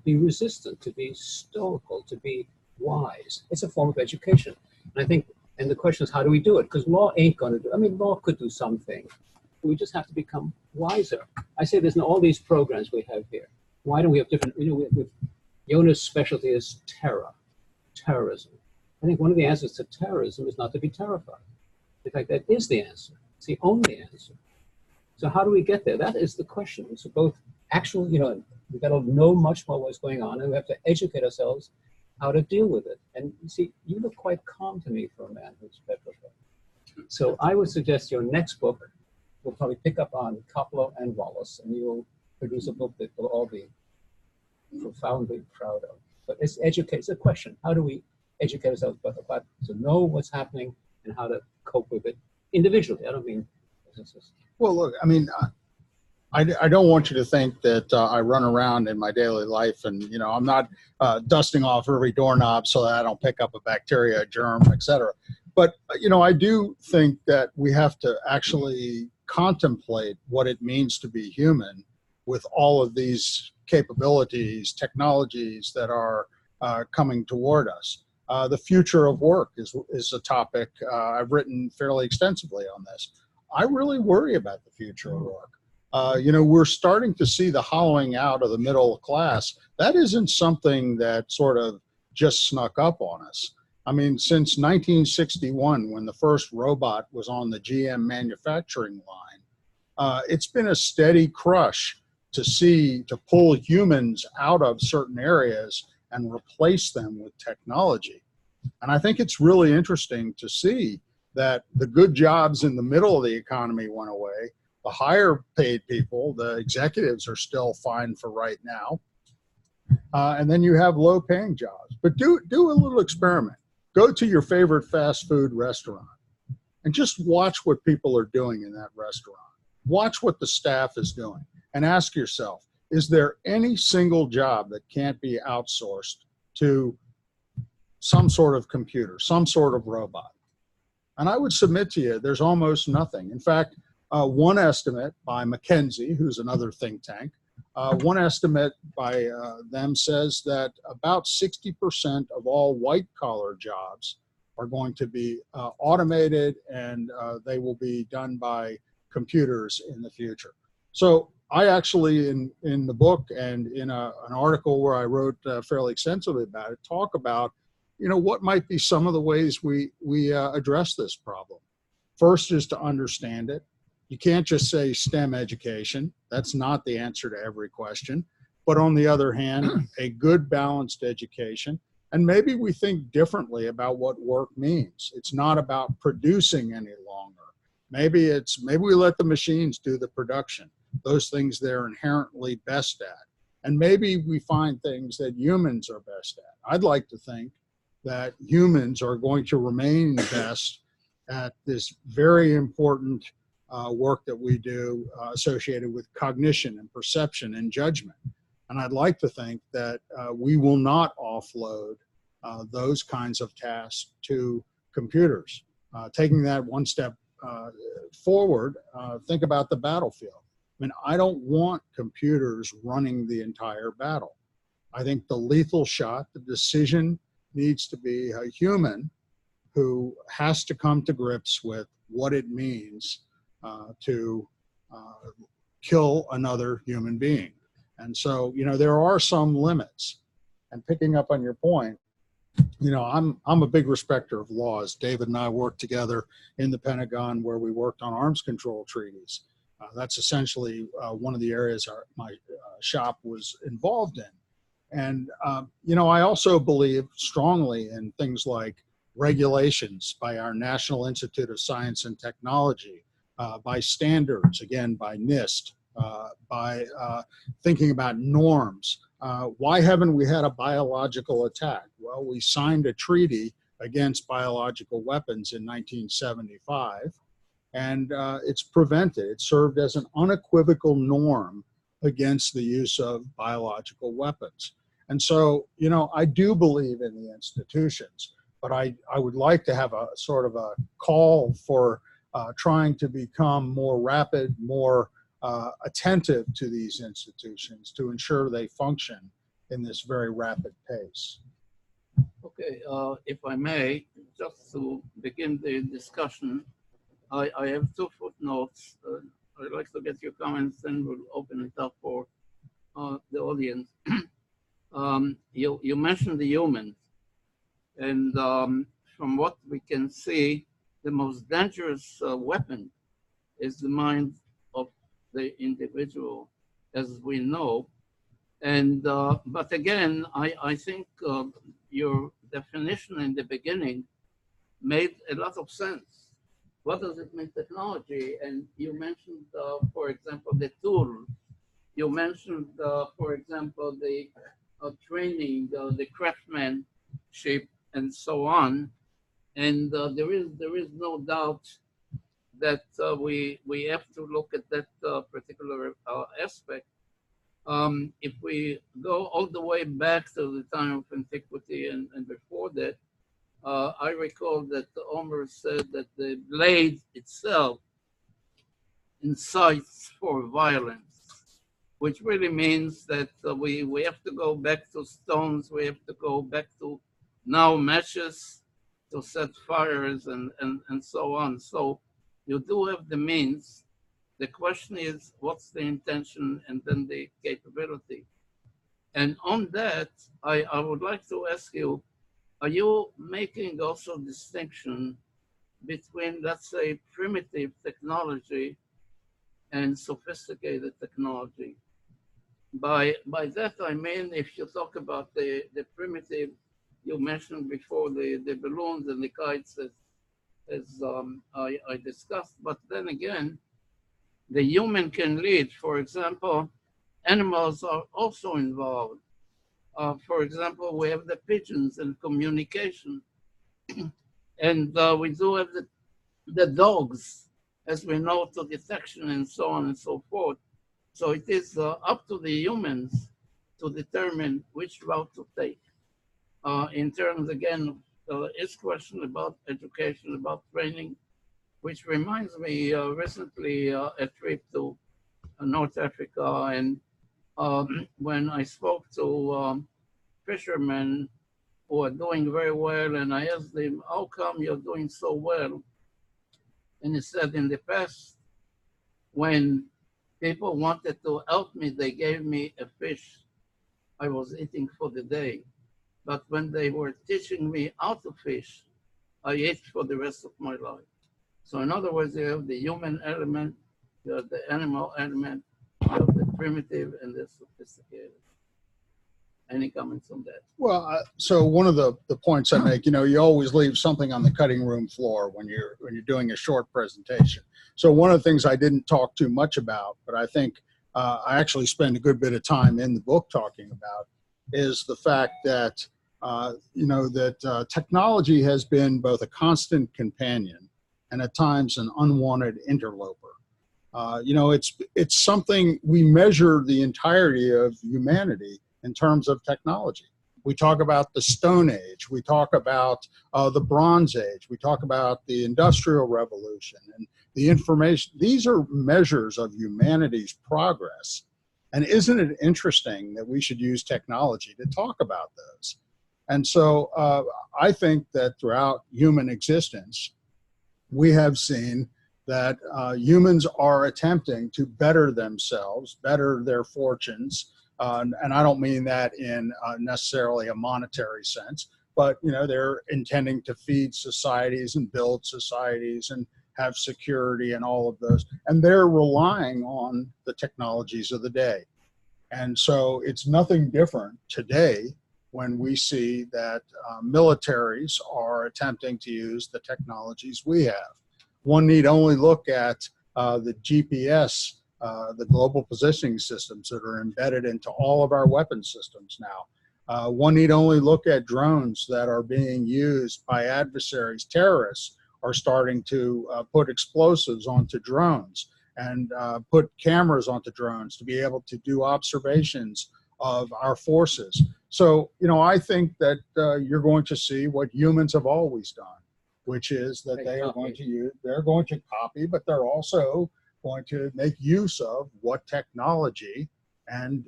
Speaker 6: be resistant, to be stoical, to be wise. It's a form of education. And I think, and the question is, how do we do it? Because law ain't going to do, I mean, law could do something. We just have to become wiser. I say there's all these programs we have here. Why don't we have different, Yona's specialty is terrorism. I think one of the answers to terrorism is not to be terrified. In fact, that is the answer. It's the only answer. So how do we get there? That is the question. So both actual, we've got to know much more what's going on, and we have to educate ourselves how to deal with it. And you see, you look quite calm to me for a man who's petrified. So I would suggest your next book will probably pick up on Koplow and Wallace, and you will produce a book that we'll all be profoundly proud of. But it's a question. How do we educate ourselves about to know what's happening and how to cope with it individually? I don't mean businesses.
Speaker 1: Well, look, I mean, I don't want you to think that I run around in my daily life and, I'm not dusting off every doorknob so that I don't pick up a bacteria, a germ, et cetera. But, I do think that we have to actually contemplate what it means to be human with all of these capabilities, technologies that are coming toward us. The future of work is a topic I've written fairly extensively on this. I really worry about the future of work. We're starting to see the hollowing out of the middle class. That isn't something that sort of just snuck up on us. I mean, since 1961, when the first robot was on the GM manufacturing line, it's been a steady crush to pull humans out of certain areas and replace them with technology. And I think it's really interesting to see that the good jobs in the middle of the economy went away. The higher paid people, the executives, are still fine for right now. And then you have low paying jobs. But do a little experiment. Go to your favorite fast food restaurant and just watch what people are doing in that restaurant. Watch what the staff is doing and ask yourself, is there any single job that can't be outsourced to some sort of computer, some sort of robot? And I would submit to you, there's almost nothing. In fact, one estimate by McKinsey, who's another think tank, one estimate by them says that about 60% of all white-collar jobs are going to be automated, and they will be done by computers in the future. So I actually, in the book and in an article where I wrote fairly extensively about it, talk about, what might be some of the ways we address this problem. First is to understand it. You can't just say STEM education. That's not the answer to every question. But on the other hand, a good balanced education. And maybe we think differently about what work means. It's not about producing any longer. Maybe we let the machines do the production, those things they're inherently best at. And maybe we find things that humans are best at. I'd like to think that humans are going to remain best at this very important work that we do associated with cognition and perception and judgment. And I'd like to think that we will not offload those kinds of tasks to computers. Taking that one step forward, think about the battlefield. mean, I don't want computers running the entire battle. I think the lethal shot, the decision needs to be a human who has to come to grips with what it means to kill another human being. And so, you know, there are some limits. And picking up on your point, you know, I'm a big respecter of laws. David and I worked together in the Pentagon where we worked on arms control treaties. That's essentially one of the areas my shop was involved in. And, you know, I also believe strongly in things like regulations by our National Institute of Science and Technology, by standards, again, by NIST, by thinking about norms. Why haven't we had a biological attack? Well, we signed a treaty against biological weapons in 1975, and it's prevented. It served as an unequivocal norm against the use of biological weapons. And so, you know, I do believe in the institutions, but I would like to have a sort of a call for trying to become more rapid, more attentive to these institutions to ensure they function in this very rapid pace.
Speaker 7: Okay, if I may, just to begin the discussion, I have two footnotes. I'd like to get your comments, then we'll open it up for the audience. You mentioned the humans, and from what we can see, the most dangerous weapon is the mind of the individual, as we know. And but again, I think your definition in the beginning made a lot of sense. What does it mean, technology? And you mentioned, for example, the tool. You mentioned, for example, the training, the craftsmanship, and so on. And there is no doubt that we have to look at that particular aspect. If we go all the way back to the time of antiquity and before that, I recall that Homer said that the blade itself incites for violence, which really means that we have to go back to stones, we have to go back to now matches to set fires and so on. So you do have the means. The question is, what's the intention and then the capability? And on that, I would like to ask you, are you making also distinction between, let's say, primitive technology and sophisticated technology? By that, I mean, if you talk about the primitive, you mentioned before the balloons and the kites as I discussed, but then again, the human can lead. For example, animals are also involved. For example, we have the pigeons and communication. And we do have the dogs, as we know, to detection and so on and so forth. So it is up to the humans to determine which route to take. In terms, again, his question about education, about training, which reminds me recently a trip to North Africa, and when I spoke to fishermen who are doing very well, and I asked them, how come you're doing so well? And he said, in the past, when people wanted to help me, they gave me a fish I was eating for the day. But when they were teaching me how to fish, I ate for the rest of my life. So in other words, you have the human element, you have the animal element, you have the primitive and the sophisticated. Any comments on that?
Speaker 1: Well, so one of the points I make, you know, you always leave something on the cutting room floor when you're doing a short presentation. So one of the things I didn't talk too much about, but I think I actually spend a good bit of time in the book talking about, is the fact that you know, that technology has been both a constant companion and at times an unwanted interloper. You know, it's something we measure the entirety of humanity in terms of technology. We talk about the Stone Age. We talk about the Bronze Age. We talk about the Industrial Revolution and the information. These are measures of humanity's progress. And isn't it interesting that we should use technology to talk about those? And so I think that throughout human existence, we have seen that humans are attempting to better themselves, better their fortunes. And I don't mean that in necessarily a monetary sense, but they're intending to feed societies and build societies and have security and all of those. And they're relying on the technologies of the day. And so it's nothing different today when we see that militaries are attempting to use the technologies we have. One need only look at the GPS, the global positioning systems that are embedded into all of our weapon systems now. One need only look at drones that are being used by adversaries. Terrorists are starting to put explosives onto drones and put cameras onto drones to be able to do observations of our forces. So, I think that you're going to see what humans have always done, which is that they're going to copy, but they're also going to make use of what technology and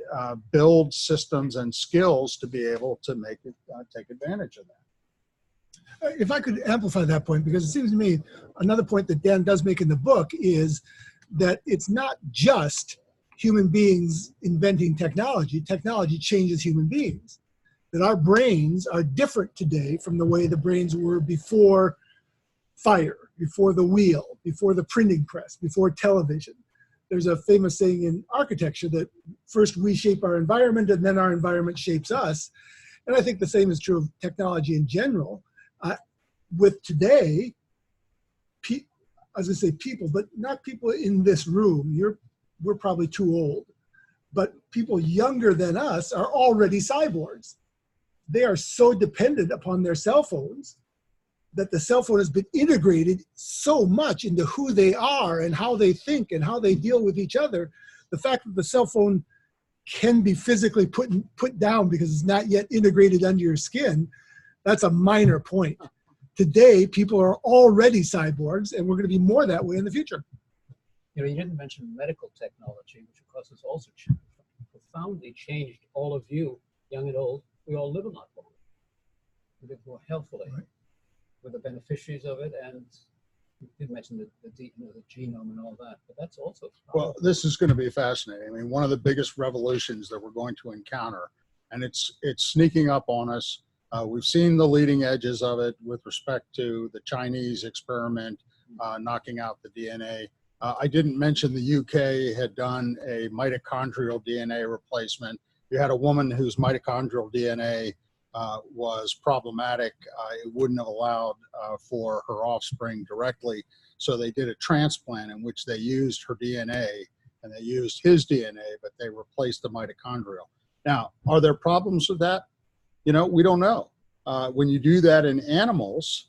Speaker 1: build systems and skills to be able to make it take advantage of that.
Speaker 3: If I could amplify that point, because it seems to me another point that Dan does make in the book is that it's not just human beings inventing technology. Technology changes human beings. That our brains are different today from the way the brains were before fire, before the wheel, before the printing press, before television. There's a famous saying in architecture that first we shape our environment and then our environment shapes us. And I think the same is true of technology in general. With today, I was going to say people, but not people in this room. We're probably too old. But people younger than us are already cyborgs. They are so dependent upon their cell phones that the cell phone has been integrated so much into who they are and how they think and how they deal with each other. The fact that the cell phone can be physically put down because it's not yet integrated under your skin, that's a minor point. Today, people are already cyborgs, and we're going to be more that way in the future.
Speaker 6: You didn't mention medical technology, which of course has also profoundly changed all of you, young and old. We all live a lot longer. We live more healthfully. Right. We're the beneficiaries of it, and you did mention the genome and all that, but that's also
Speaker 1: well, this is going to be fascinating. I mean, one of the biggest revolutions that we're going to encounter, and it's sneaking up on us. We've seen the leading edges of it with respect to the Chinese experiment knocking out the DNA. I didn't mention the UK had done a mitochondrial DNA replacement. You had a woman whose mitochondrial DNA was problematic. It wouldn't have allowed for her offspring directly. So they did a transplant in which they used her DNA and they used his DNA, but they replaced the mitochondrial. Now, are there problems with that? We don't know. When you do that in animals,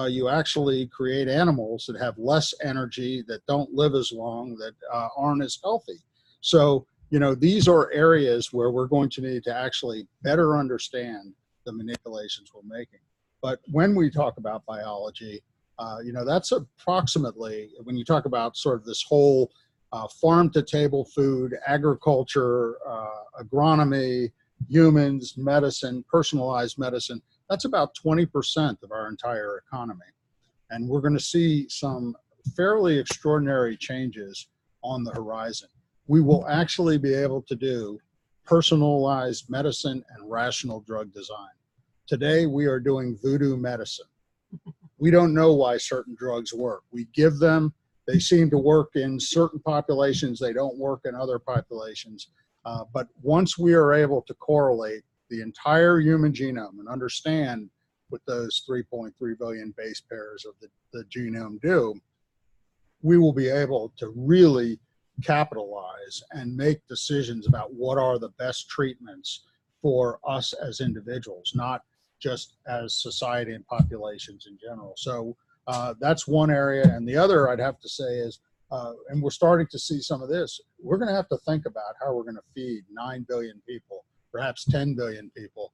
Speaker 1: you actually create animals that have less energy, that don't live as long, that aren't as healthy. So, these are areas where we're going to need to actually better understand the manipulations we're making. But when we talk about biology, that's approximately, when you talk about sort of this whole farm-to-table food, agriculture, agronomy, humans, medicine, personalized medicine, that's about 20% of our entire economy. And we're going to see some fairly extraordinary changes on the horizon. We will actually be able to do personalized medicine and rational drug design. Today, we are doing voodoo medicine. We don't know why certain drugs work. We give them, they seem to work in certain populations, they don't work in other populations. But once we are able to correlate the entire human genome and understand what those 3.3 billion base pairs of the genome do, we will be able to really capitalize and make decisions about what are the best treatments for us as individuals, not just as society and populations in general. So that's one area. And the other I'd have to say is, and we're starting to see some of this, we're going to have to think about how we're going to feed 9 billion people, perhaps 10 billion people.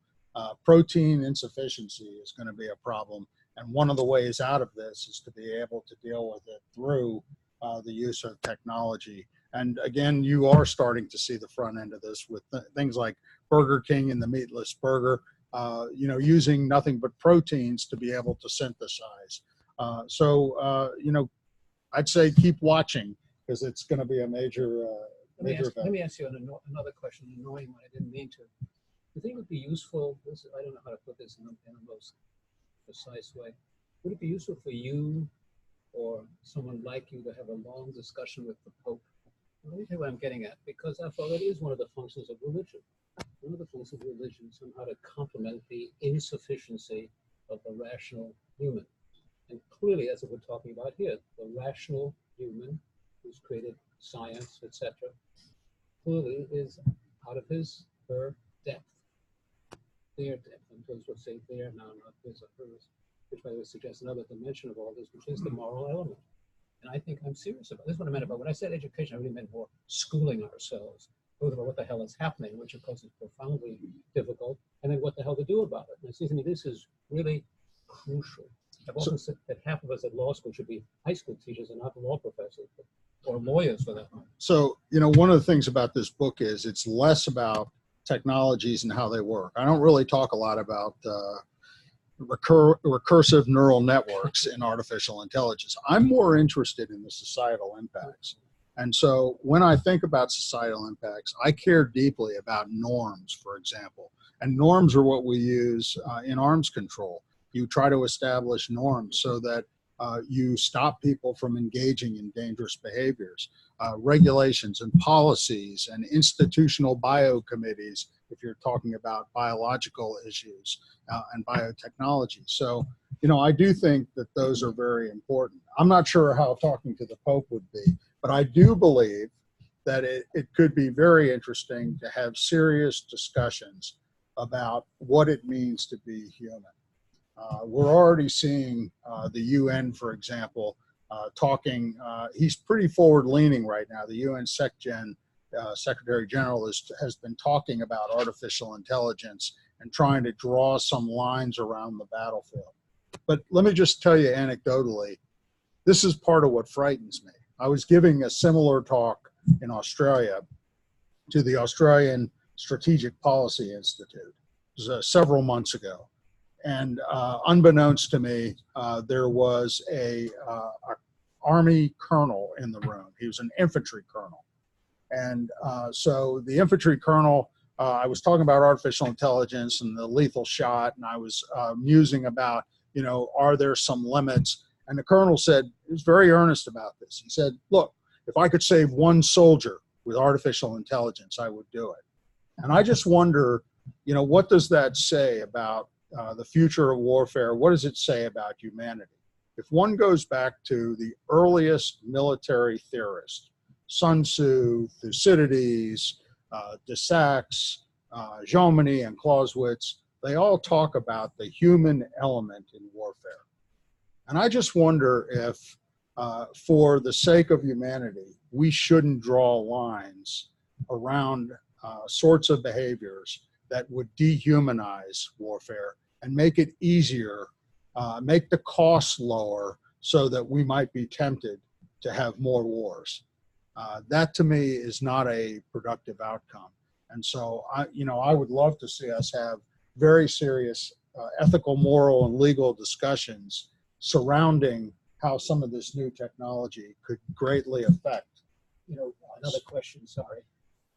Speaker 1: protein insufficiency is going to be a problem. And one of the ways out of this is to be able to deal with it through the use of technology. And again, you are starting to see the front end of this with things like Burger King and the meatless burger, using nothing but proteins to be able to synthesize. I'd say keep watching, because it's going to be a major event.
Speaker 6: Let me ask you another question, an annoying one. I didn't mean to. Do you think it would be useful, I don't know how to put this in the most precise way. Would it be useful for you or someone like you to have a long discussion with the Pope? Let me tell you what I'm getting at, because after all, it is one of the functions of religion. One of the functions of religion is somehow to complement the insufficiency of the rational human. And clearly, that's what we're talking about here. The rational human who's created science, etc., clearly is out of her depth. Their depth. And those would say there now, not his or hers, which by the way suggests another dimension of all this, which is the moral element. And I think I'm serious about this. Is what I meant about when I said education, I really meant more schooling ourselves, both about what the hell is happening, which of course is profoundly difficult, and then what the hell to do about it. And it seems to me this is really crucial. I've often said that half of us at law school should be high school teachers and not law professors, or lawyers for that matter.
Speaker 1: So, one of the things about this book is it's less about technologies and how they work. I don't really talk a lot about recursive neural networks in artificial intelligence. I'm more interested in the societal impacts. And so when I think about societal impacts, I care deeply about norms, for example. And norms are what we use in arms control. You try to establish norms so that you stop people from engaging in dangerous behaviors. Regulations and policies and institutional bio committees, if you're talking about biological issues and biotechnology. So, I do think that those are very important. I'm not sure how talking to the Pope would be, but I do believe that it could be very interesting to have serious discussions about what it means to be human. We're already seeing the UN, for example, talking, he's pretty forward-leaning right now. The UN Secretary General has been talking about artificial intelligence and trying to draw some lines around the battlefield. But let me just tell you anecdotally, this is part of what frightens me. I was giving a similar talk in Australia to the Australian Strategic Policy Institute. It was several months ago. And unbeknownst to me, there was a Army colonel in the room. He was an infantry colonel. And so the infantry colonel, I was talking about artificial intelligence and the lethal shot, and I was musing about, are there some limits? And the colonel said, he was very earnest about this. He said, look, if I could save one soldier with artificial intelligence, I would do it. And I just wonder, what does that say about the future of warfare? What does it say about humanity? If one goes back to the earliest military theorists, Sun Tzu, Thucydides, de Saxe, Jomini, and Clausewitz, they all talk about the human element in warfare. And I just wonder if, for the sake of humanity, we shouldn't draw lines around sorts of behaviors that would dehumanize warfare and make it easier, make the costs lower so that we might be tempted to have more wars. That to me is not a productive outcome. And so I would love to see us have very serious ethical, moral, and legal discussions surrounding how some of this new technology could greatly affect.
Speaker 6: Another question, sorry.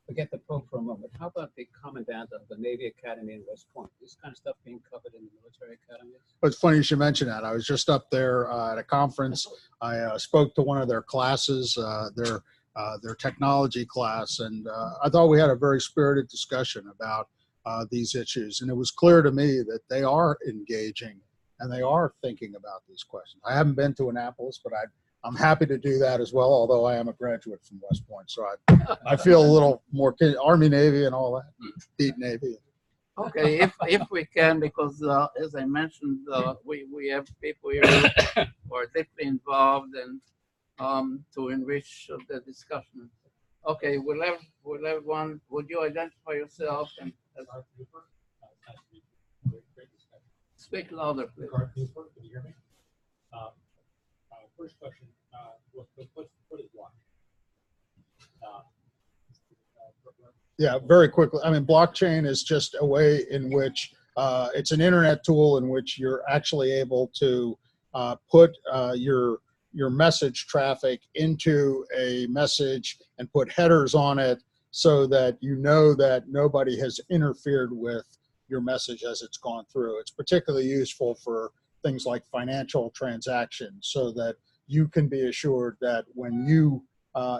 Speaker 6: Forget the Pope for a moment. How about the commandant of the Navy Academy in West Point? This kind of stuff being covered in the military academies?
Speaker 1: Well, it's funny you should mention that. I was just up there at a conference. I spoke to one of their classes, their technology class, and I thought we had a very spirited discussion about these issues. And it was clear to me that they are engaging and they are thinking about these questions. I haven't been to Annapolis, but I'm happy to do that as well, although I am a graduate from West Point. So I feel a little more Army, Navy, and all that, deep Navy.
Speaker 7: Okay, if we can, because as I mentioned, we have people here who are deeply involved and to enrich the discussion. Okay, we'll have one. Would you identify yourself? And Speak louder, please.
Speaker 5: Can you hear me? First question, what is blockchain?
Speaker 1: Yeah, very quickly. I mean, blockchain is just a way in which it's an internet tool in which you're actually able to put your message traffic into a message and put headers on it so that you know that nobody has interfered with your message as it's gone through. It's particularly useful for things like financial transactions so that you can be assured that when you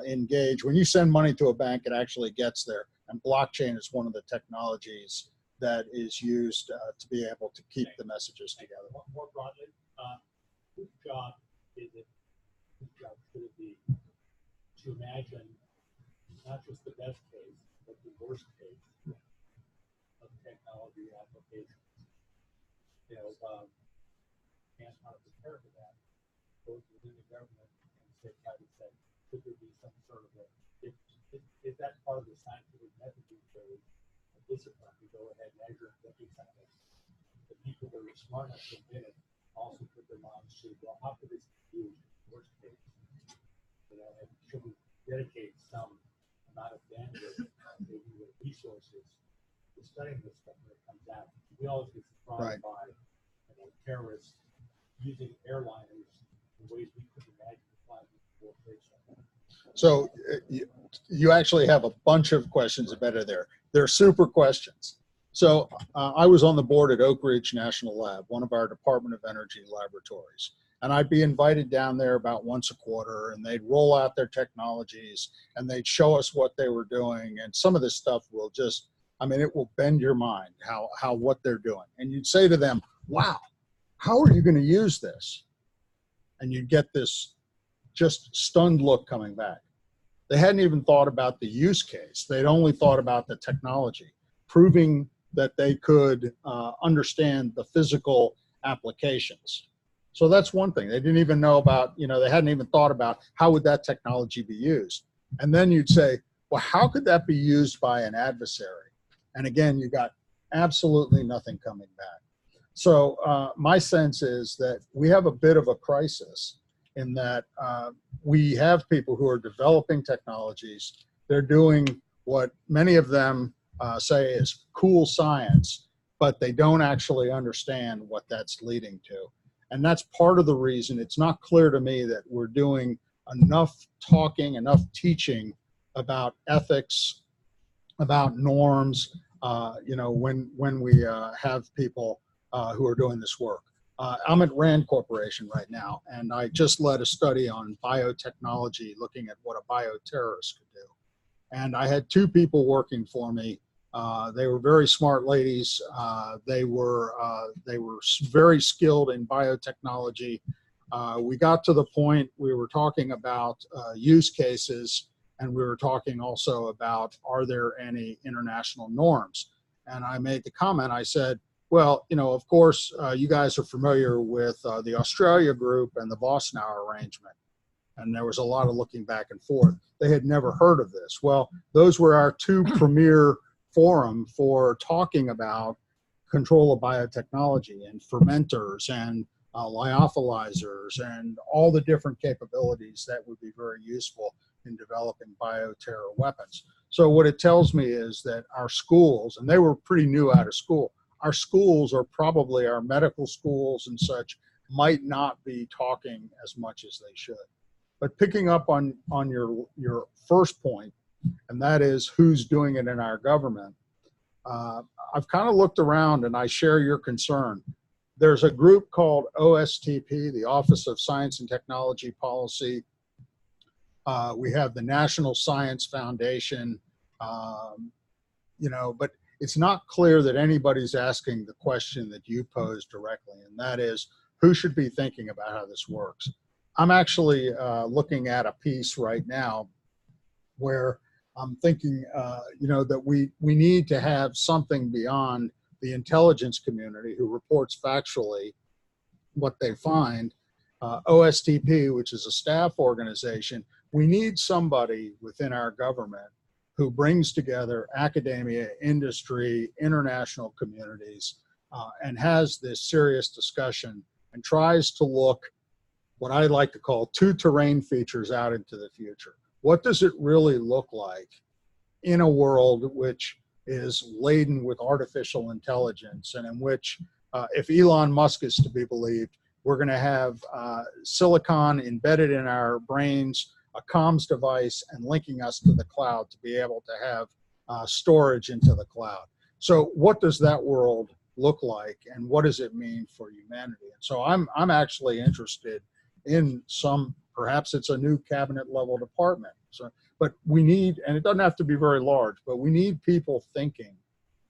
Speaker 1: engage, when you send money to a bank, it actually gets there. And blockchain is one of the technologies that is used to be able to keep the messages together.
Speaker 5: More broadly, whose job is it, whose job should it be to imagine not just the best case, but the worst case of technology applications? Can't not prepare for that, both within the government and state private sector. Should there be some sort of is that part of the scientific method these days, a discipline to go ahead and measure and get these kind of things? The people that are smart enough to admit it also put their minds to, well, how could this be used in the worst case? And should we dedicate some amount of bandwidth, maybe with resources, to studying this stuff when it comes out? We always get surprised by terrorists using airliners in ways we couldn't imagine flying before.
Speaker 1: So you actually have a bunch of questions embedded there. They're super questions. So I was on the board at Oak Ridge National Lab, one of our Department of Energy laboratories. And I'd be invited down there about once a quarter, and they'd roll out their technologies and they'd show us what they were doing. And some of this stuff will just, I mean, it will bend your mind how what they're doing. And you'd say to them, wow, how are you going to use this? And you'd get this just stunned look coming back. They hadn't even thought about the use case. They'd only thought about the technology, proving that they could understand the physical applications. So that's one thing. They didn't even know about, they hadn't even thought about how would that technology be used. And then you'd say, well, how could that be used by an adversary? And again, you got absolutely nothing coming back. So my sense is that we have a bit of a crisis in that we have people who are developing technologies. They're doing what many of them say is cool science, but they don't actually understand what that's leading to. And that's part of the reason it's not clear to me that we're doing enough talking, enough teaching about ethics, about norms, when we have people who are doing this work. I'm at Rand Corporation right now, and I just led a study on biotechnology looking at what a bioterrorist could do. And I had two people working for me. They were very smart ladies. They were very skilled in biotechnology. We got to the point we were talking about use cases, and we were talking also about, are there any international norms? And I made the comment, I said, well, of course, you guys are familiar with the Australia group and the Vossnauer arrangement. And there was a lot of looking back and forth. They had never heard of this. Well, those were our two premier forum for talking about control of biotechnology and fermenters and lyophilizers and all the different capabilities that would be very useful in developing bioterror weapons. So what it tells me is that our schools, and they were pretty new out of school, our schools, or probably our medical schools and such, might not be talking as much as they should. But picking up on your first point, and that is who's doing it in our government, I've kind of looked around and I share your concern. There's a group called OSTP, the Office of Science and Technology Policy. We have the National Science Foundation, but it's not clear that anybody's asking the question that you posed directly, and that is, who should be thinking about how this works? I'm actually looking at a piece right now where I'm thinking, that we need to have something beyond the intelligence community who reports factually what they find. OSTP, which is a staff organization, we need somebody within our government who brings together academia, industry, international communities
Speaker 8: and has this serious discussion and tries to look what I like to call 2 terrain features out into the future. What does it really look like in a world which is laden with artificial intelligence, and in which, if Elon Musk is to be believed, we're going to have silicon embedded in our brains, a comms device, and linking us to the cloud to be able to have storage into the cloud. So what does that world look like, and what does it mean for humanity? And so I'm actually interested in some, perhaps it's a new cabinet level department. So, but we need, and it doesn't have to be very large, but we need people thinking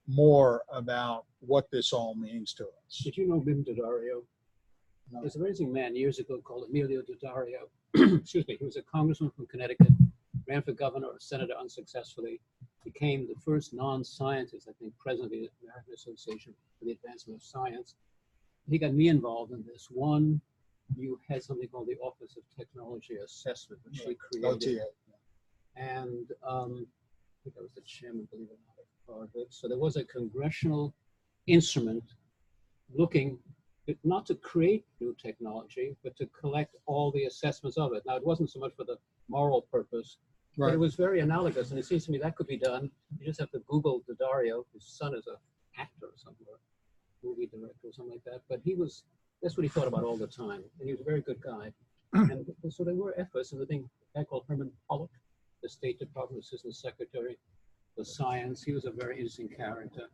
Speaker 8: more about what this all means to us.
Speaker 6: Did you know Bim Daddario? No. There's a amazing man years ago called Emilio Daddario. Excuse me. He was a congressman from Connecticut, ran for governor or senator unsuccessfully, became the first non-scientist, I think, president of the American Association for the Advancement of Science. He got me involved in this. One, you had something called the Office of Technology Assessment, which he created.
Speaker 8: OTA.
Speaker 6: And I think I was the chairman, believe it or not, of it. So there was a congressional instrument looking not to create new technology, but to collect all the assessments of it. Now, it wasn't so much for the moral purpose,
Speaker 8: Right.
Speaker 6: but it was very analogous. And it seems to me that could be done. You just have to Google Daddario. His son is an actor or something, or movie director or something like that. But that's what he thought about all the time. And he was a very good guy. And so there were efforts. And I think a guy called Herman Pollock, the State Department Assistant Secretary for Science, he was a very interesting character.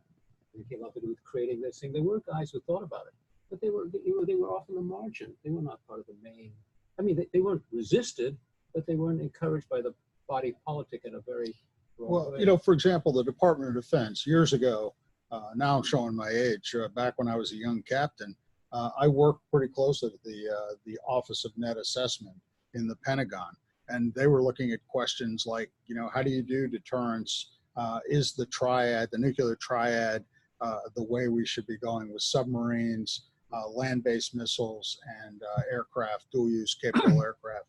Speaker 6: And he came up to do with creating this thing. There were guys who thought about it, but they were off on the margin. They were not part of the main. I mean, they weren't resisted, but they weren't encouraged by the body politic in a very
Speaker 8: Well,
Speaker 6: way.
Speaker 8: you know, for example, the Department of Defense years ago, now I'm showing my age, back when I was a young captain, I worked pretty closely with the Office of Net Assessment in the Pentagon. And they were looking at questions like, you know, how do you do deterrence? Is the triad, the nuclear triad, the way we should be going with submarines, land-based missiles, and aircraft, dual-use capable aircraft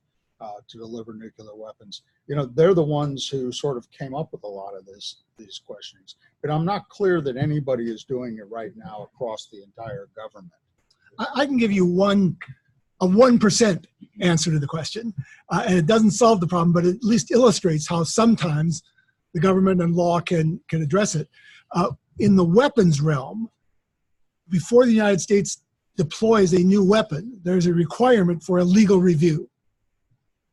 Speaker 8: to deliver nuclear weapons? You know, they're the ones who sort of came up with a lot of these questions. But I'm not clear that anybody is doing it right now across the entire government.
Speaker 3: I can give you a 1% answer to the question, and it doesn't solve the problem, but it at least illustrates how sometimes the government and law can address it. In the weapons realm, before the United States deploys a new weapon, there's a requirement for a legal review.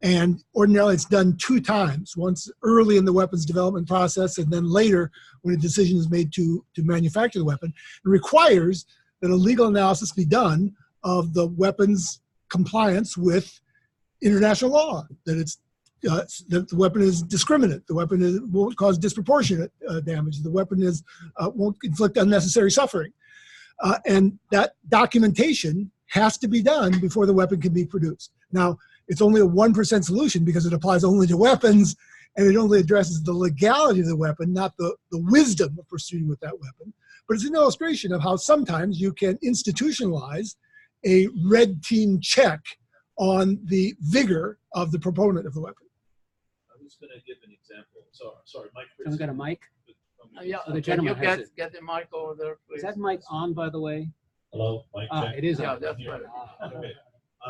Speaker 3: And ordinarily it's done 2 times, once early in the weapons development process and then later when a decision is made to manufacture the weapon. It requires that a legal analysis be done of the weapon's compliance with international law, that that the weapon is discriminate, the weapon won't cause disproportionate damage, the weapon won't inflict unnecessary suffering. And that documentation has to be done before the weapon can be produced. Now, it's only a 1% solution because it applies only to weapons, and it only addresses the legality of the weapon, not the wisdom of proceeding with that weapon. But it's an illustration of how sometimes you can institutionalize a red team check on the vigor of the proponent of the weapon.
Speaker 9: I was going to give an example. Sorry, Mike.
Speaker 6: Have we got a mic?
Speaker 7: Yeah,
Speaker 6: So the
Speaker 7: can you
Speaker 6: gentleman has it.
Speaker 7: get the mic over there, please?
Speaker 6: Is that mic on, by the way?
Speaker 9: Hello, Mike.
Speaker 6: It is
Speaker 7: Yeah,
Speaker 6: on.
Speaker 7: that's better.
Speaker 9: Okay.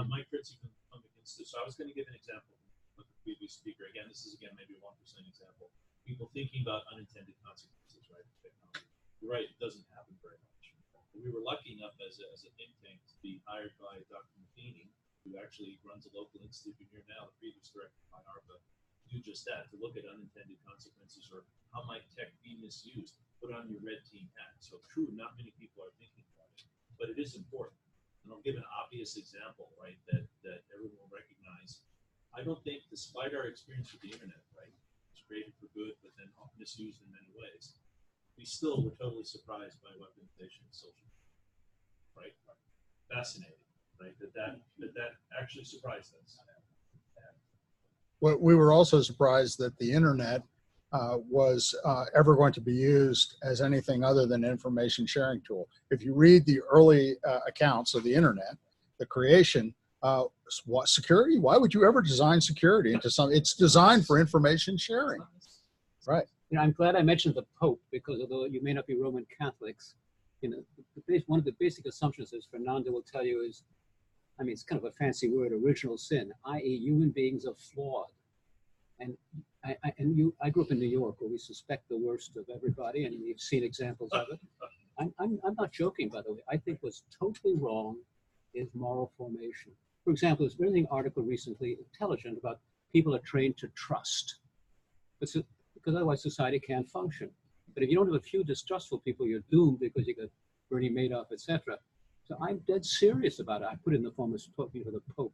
Speaker 9: Mike Fritzy from against this. So I was going to give an example with the previous speaker. Again, this is maybe a 1% example. People thinking about unintended consequences, right? Technology. You're right, it doesn't happen very much. We were lucky enough as a think tank to be hired by Dr. Matheny, who actually runs a local institute here now, the previous director of ARPA, to do just that, to look at unintended consequences or how might tech be misused. Put on your red team hat. So true, not many people are thinking about it, but it is important. And I'll give an obvious example, right, that everyone will recognize. I don't think, despite our experience with the internet, right, it's created for good, but then misused in many ways, we still were totally surprised by weaponization of social media, right? Fascinating, right? That actually surprised us.
Speaker 8: Well, we were also surprised that the internet was ever going to be used as anything other than an information sharing tool. If you read the early accounts of the internet, the creation, security, why would you ever design security into something? It's designed for information sharing, right?
Speaker 6: You know, I'm glad I mentioned the Pope because although you may not be Roman Catholics, one of the basic assumptions, as Fernando will tell you, is, I mean, it's kind of a fancy word, original sin, i.e. human beings are flawed. And I grew up in New York, where we suspect the worst of everybody, and we've seen examples of it. I'm not joking, by the way. I think what's totally wrong is moral formation. For example, there's been an article recently, Intelligent, about people are trained to trust. Because otherwise society can't function. But if you don't have a few distrustful people, you're doomed, because you got Bernie Madoff, etc. So I'm dead serious about it. I put it in the form of talking to the Pope.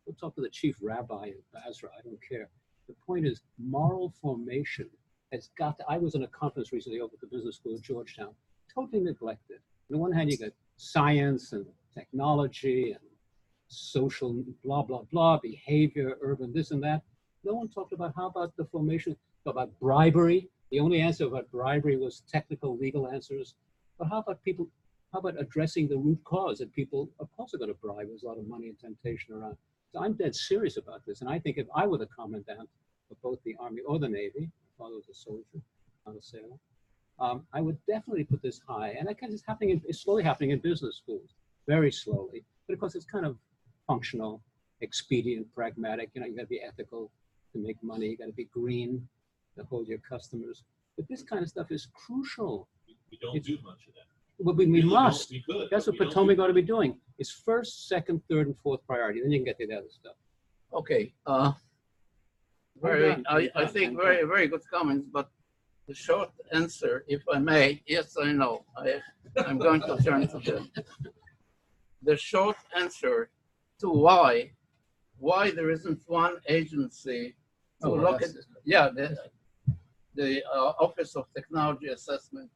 Speaker 6: We'll talk to the chief rabbi in Basra. I don't care. The point is, moral formation has got to. I was in a conference recently over at the business school at Georgetown, totally neglected. On the one hand, you got science and technology and social blah, blah, blah, behavior, urban this and that. No one talked about how about the formation, about bribery. The only answer about bribery was technical legal answers. But how about people, how about addressing the root cause that people, of course, are going to bribe? There's a lot of money and temptation around. So I'm dead serious about this. And I think if I were the commandant of both the Army or the Navy, my father was a soldier, not a sailor, I would definitely put this high. And it's slowly happening in business schools, very slowly. But of course, it's kind of functional, expedient, pragmatic. You know, you got to be ethical to make money. You got to be green to hold your customers. But this kind of stuff is crucial.
Speaker 9: We don't do much of that.
Speaker 6: Well, we must.
Speaker 9: We could,
Speaker 6: That's what Potomac ought to be doing. It's first, second, third, and fourth priority. Then you can get to the other stuff.
Speaker 7: Okay. I think very good comments, but the short answer, if I may, yes, I know. I'm going to turn to the short answer to why there isn't one agency to look at, the Office of Technology Assessment.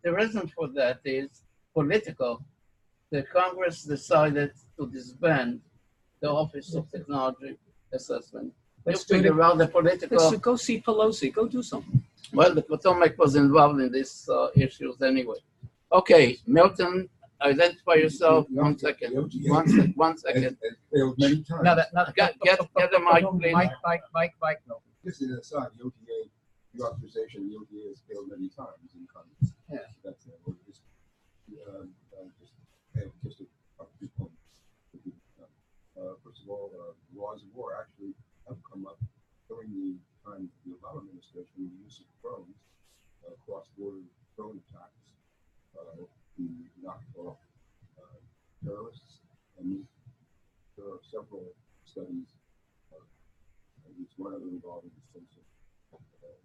Speaker 7: The reason for that is political. The Congress decided to disband the Office of Technology Assessment. Let's figure out the political.
Speaker 6: Go see Pelosi. Go do something.
Speaker 7: Well, the Potomac was involved in these issues anyway. Okay, Milton, identify yourself. 1 second. 1 second.
Speaker 2: Failed many times.
Speaker 7: Get the mic, please.
Speaker 2: Mike. No. This is an aside. The OTA, the authorization, the OTA has failed many times in Congress.
Speaker 6: Yeah.
Speaker 2: That's just a few points. First of all, laws of war actually have come up during the time of the Obama administration. The use of drones, cross-border drone attacks, to knock off terrorists. And there are several studies, at least one of them involving the Simpson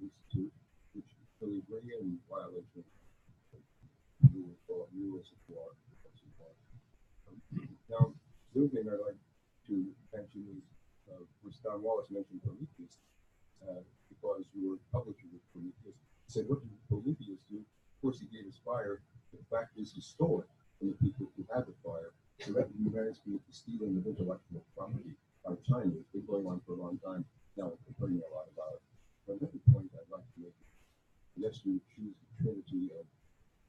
Speaker 2: Institute, which really bring in violation of rules of war. Now, the other thing I'd like to mention is, which Don Wallace mentioned Prometheus, because you were publisher with Prometheus. He said, what did Prometheus do? Of course, he gave us fire. The fact is, he stole it from the people who had the fire. So that managed to stealing of intellectual property by China. It's been going on for a long time. Now we're complaining a lot about it. But another point I'd like to make is, yes, you choose the trinity of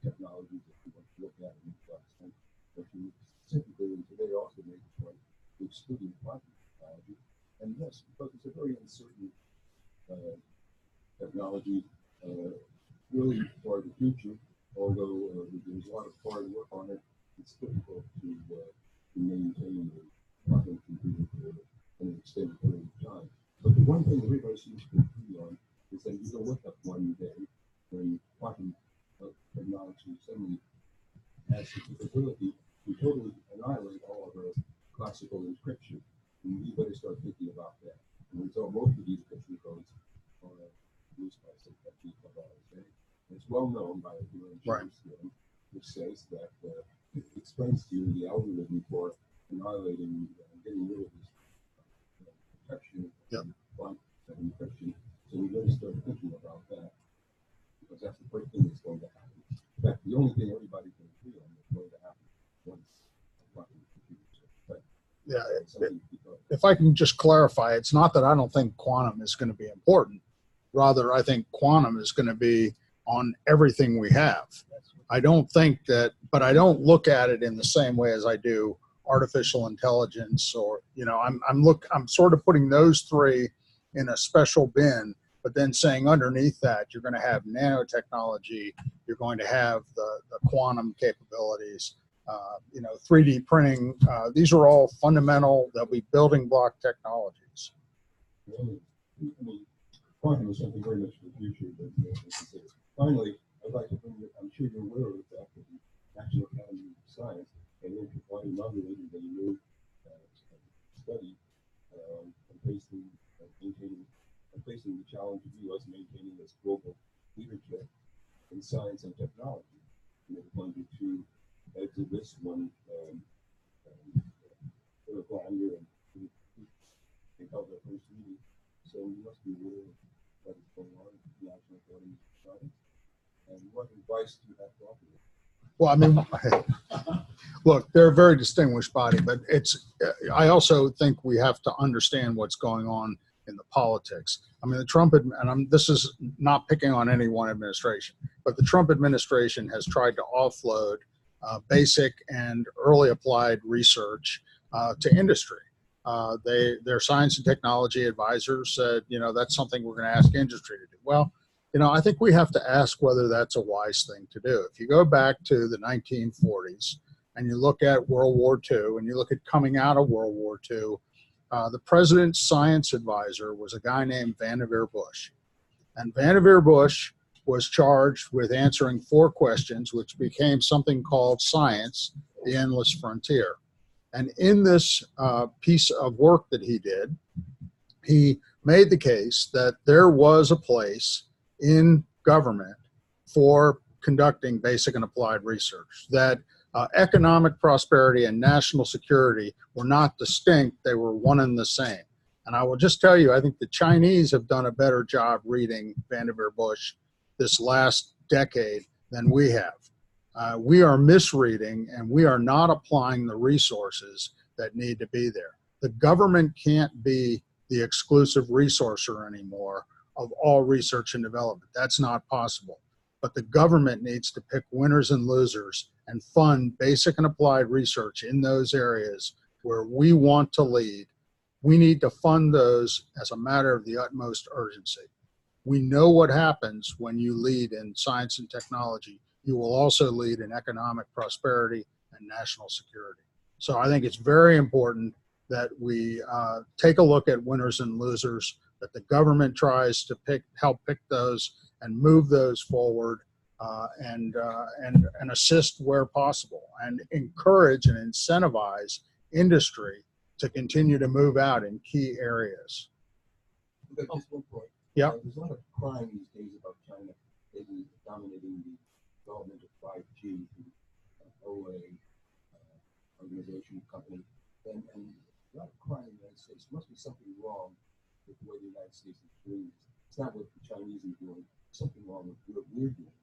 Speaker 2: technologies that you want to look at and extent, but you specifically, and today also made the point, excluding quantum technology. And yes, because it's a very uncertain technology, really for the future, although there's a lot of hard work on it, it's difficult to maintain the quantum computing for an extended period of time. But the one thing everybody seems to agree on is that you will wake up one day when quantum technology suddenly has the capability to totally annihilate all of our classical encryption. And we better start thinking about that. And so most of these encryption codes are used by some people. It's well known by James Theorem, which says that it explains to you the algorithm for annihilating, getting rid of this protection, encryption. So we better start thinking about that, because that's the first thing that's going to happen. In fact, the only thing everybody can agree on is going to happen once quantum computers.
Speaker 8: If I can just clarify, it's not that I don't think quantum is going to be important. Rather, I think quantum is going to be on everything we have. I don't think that, but I don't look at it in the same way as I do artificial intelligence, or, you know, I'm sort of putting those three in a special bin, but then saying underneath that, you're going to have nanotechnology, you're going to have the the quantum capabilities, 3D printing. These are all fundamental, they'll be building block technologies.
Speaker 2: Well, I mean, quantum is something very much for the future, but finally, I'd like to bring you, I'm sure you're aware of the fact that the National Academy of Science and quantum inaugurated a new study facing the challenge of U.S. maintaining its global leadership in science and technology. And they're going to add to this one, Blinder, and they held their first meeting. So you must be aware of what is going on with the National Academy of Science. And what advice do you have to offer?
Speaker 8: Well, I mean, look, they're a very distinguished body, but I also think we have to understand what's going on in the politics. I mean, the Trump, this is not picking on any one administration, but the Trump administration has tried to offload basic and early applied research to industry. Their science and technology advisors said, that's something we're going to ask industry to do. Well, I think we have to ask whether that's a wise thing to do. If you go back to the 1940s and you look at World War II and you look at coming out of World War II, the president's science advisor was a guy named Vannevar Bush. And Vannevar Bush was charged with answering 4 questions, which became something called Science, the Endless Frontier. And in this piece of work that he did, he made the case that there was a place in government for conducting basic and applied research, that economic prosperity and national security were not distinct, they were one and the same. And I will just tell you, I think the Chinese have done a better job reading Vannevar Bush this last decade than we have. We are misreading and we are not applying the resources that need to be there. The government can't be the exclusive resourcer anymore of all research and development. That's not possible. But the government needs to pick winners and losers and fund basic and applied research in those areas where we want to lead. We need to fund those as a matter of the utmost urgency. We know what happens when you lead in science and technology. You will also lead in economic prosperity and national security. So I think it's very important that we take a look at winners and losers, that the government tries to help pick those and move those forward and assist where possible and encourage and incentivize industry to continue to move out in key areas.
Speaker 2: But just one point.
Speaker 8: Yeah.
Speaker 2: There's a lot of crime these days about China maybe dominating the development of 5G through OA organization company, and a lot of crime in the United States. There must be something wrong with the way the United States is doing this. It's not what the Chinese are doing. Something wrong with what we're doing,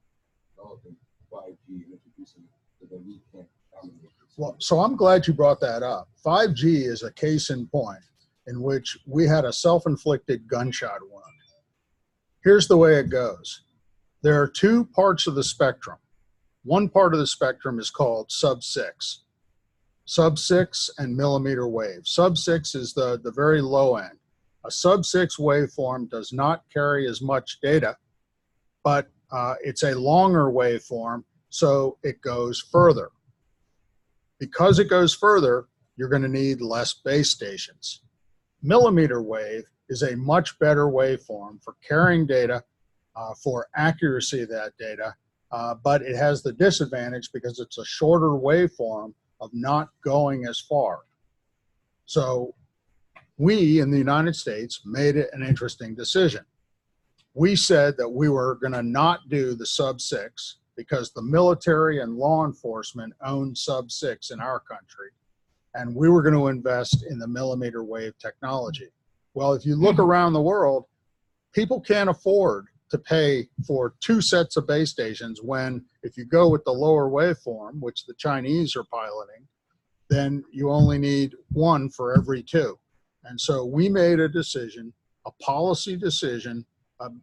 Speaker 2: developing 5G and introducing it so that we can't dominate this.
Speaker 8: Well, so I'm glad you brought that up. 5G is a case in point in which we had a self-inflicted gunshot wound. Here's the way it goes. There are 2 parts of the spectrum. One part of the spectrum is called sub-6. Sub-6 and millimeter wave. Sub-6 is the very low end. A sub-6 waveform does not carry as much data, but it's a longer waveform, so it goes further. Because it goes further, you're going to need less base stations. Millimeter wave is a much better waveform for carrying data, for accuracy of that data, but it has the disadvantage because it's a shorter waveform of not going as far. So we in the United States made it an interesting decision. We said that we were going to not do the sub-6 because the military and law enforcement own sub-6 in our country, and we were going to invest in the millimeter wave technology. Well, if you look around the world, people can't afford to pay for 2 sets of base stations when, if you go with the lower waveform, which the Chinese are piloting, then you only need 1 for every 2. And so we made a decision, a policy decision,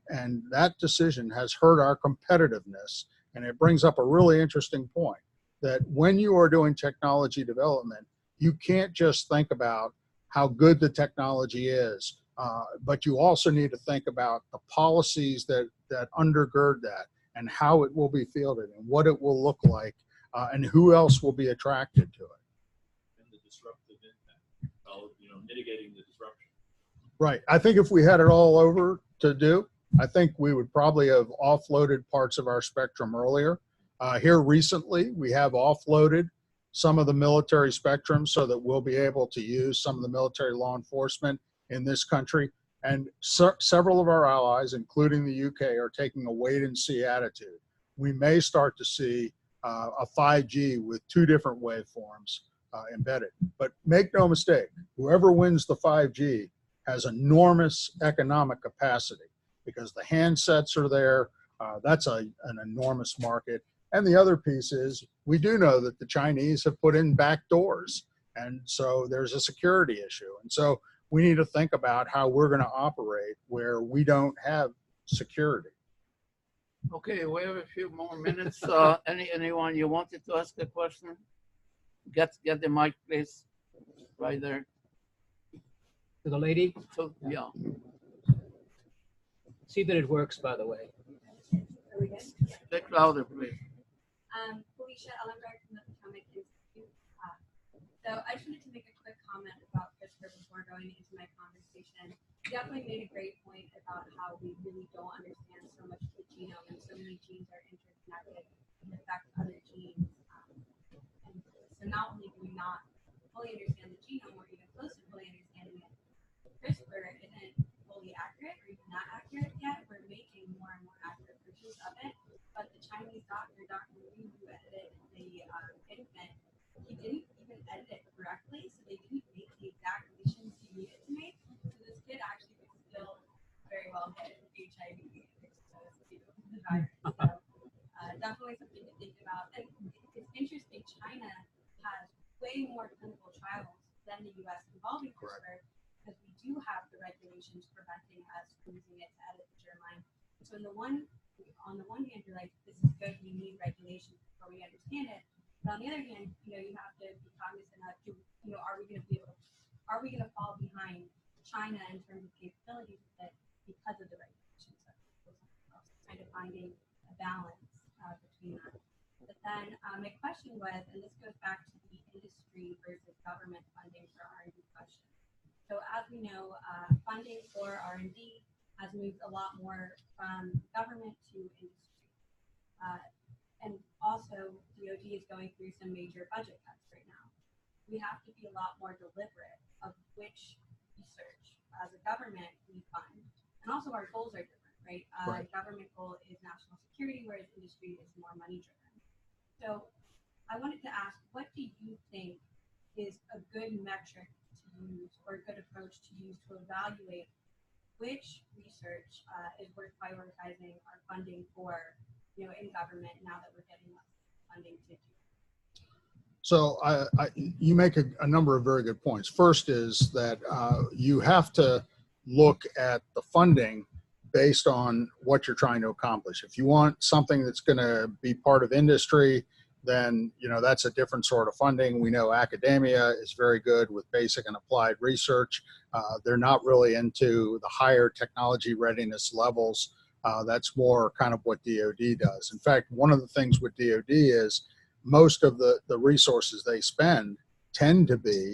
Speaker 8: and that decision has hurt our competitiveness. And it brings up a really interesting point, that when you are doing technology development, you can't just think about how good the technology is, but you also need to think about the policies that undergird that. and how it will be fielded and what it will look like and who else will be attracted to it.
Speaker 9: And the disruptive impact, mitigating the disruption.
Speaker 8: Right. I think if we had it all over to do, I think we would probably have offloaded parts of our spectrum earlier. Here recently, we have offloaded some of the military spectrum so that we'll be able to use some of the military law enforcement in this country. And several of our allies, including the UK, are taking a wait and see attitude. We may start to see a 5G with 2 different waveforms embedded. But make no mistake, whoever wins the 5G has enormous economic capacity because the handsets are there. That's an enormous market. And the other piece is we do know that the Chinese have put in back doors. And so there's a security issue. And so we need to think about how we're going to operate where we don't have security.
Speaker 7: Okay, we have a few more minutes. Anyone you wanted to ask a question? Get the mic, please, right there.
Speaker 6: To the lady,
Speaker 7: So, yeah.
Speaker 6: see that it works, by the way.
Speaker 10: Are we good?
Speaker 7: Speak louder, please.
Speaker 10: Felicia Ellenberg from the Potomac Institute. So I just wanted to make a quick comment about CRISPR before going into my conversation. You definitely made a great point about how we really don't understand so much of the genome and so many genes are interconnected and affect other genes. And so not only do we not fully understand the genome or even close to fully understanding it, CRISPR isn't fully accurate or even not accurate yet. We're making more and more accurate versions of it. But the Chinese doctor, Dr. Liu, who edited the infant, he didn't even edit it correctly, so they didn't make the exact additions he needed to make. So this kid actually was still very well hit with HIV exposed to the virus. So definitely something to think about. And it's interesting, China has way more clinical trials than the US involving CRISPR because we do have the regulations preventing us from using it to edit the germline. So on the one hand, you're like, this is good, we need regulations before we understand it. But on the other hand, you have to be cognizant of, are we going to fall behind China in terms of capabilities with it because of the regulations? So kind of finding a balance between that. But then my question was, and this goes back to the industry versus government funding for R&D question. So as we know, funding for R&D has moved a lot more from government to industry. And also, DoD is going through some major budget cuts right now. We have to be a lot more deliberate of which research as a government we fund. And also our goals are different, right?
Speaker 8: Right.
Speaker 10: Government goal is national security, whereas industry is more money driven. So I wanted to ask, what do you think is a good metric to use or a good approach to use to evaluate which research is worth prioritizing our funding for, in government now that we're getting less funding to do?
Speaker 8: So you make a number of very good points. First is that you have to look at the funding based on what you're trying to accomplish. If you want something that's going to be part of industry, then that's a different sort of funding. We know academia is very good with basic and applied research. They're not really into the higher technology readiness levels. That's more kind of what DoD does. In fact, one of the things with DoD is most of the resources they spend tend to be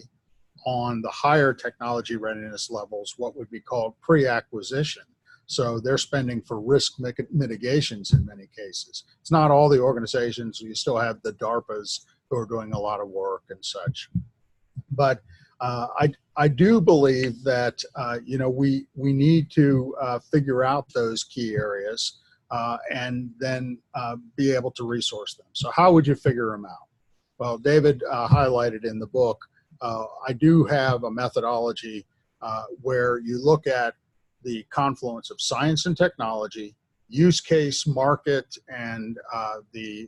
Speaker 8: on the higher technology readiness levels, what would be called pre-acquisition. So they're spending for risk mitigations in many cases. It's not all the organizations. You still have the DARPAs who are doing a lot of work and such. But I do believe that we need to figure out those key areas and then be able to resource them. So how would you figure them out? Well, David highlighted in the book, I do have a methodology where you look at the confluence of science and technology, use case, market, and the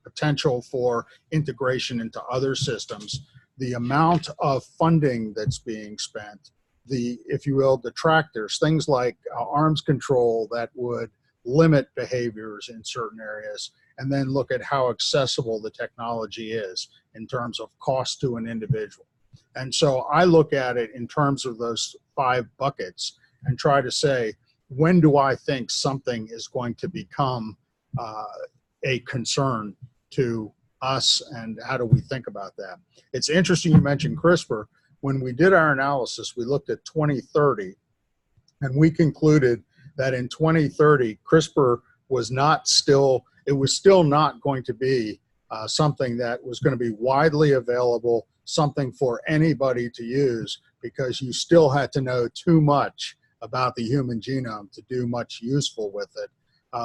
Speaker 8: potential for integration into other systems, the amount of funding that's being spent, the, if you will, detractors, things like arms control that would limit behaviors in certain areas, and then look at how accessible the technology is in terms of cost to an individual. And so I look at it in terms of those 5 buckets and try to say, when do I think something is going to become a concern to us, and how do we think about that? It's interesting you mentioned CRISPR. When we did our analysis, we looked at 2030, and we concluded that in 2030, CRISPR was still not going to be something that was going to be widely available, something for anybody to use, because you still had to know too much about the human genome to do much useful with it.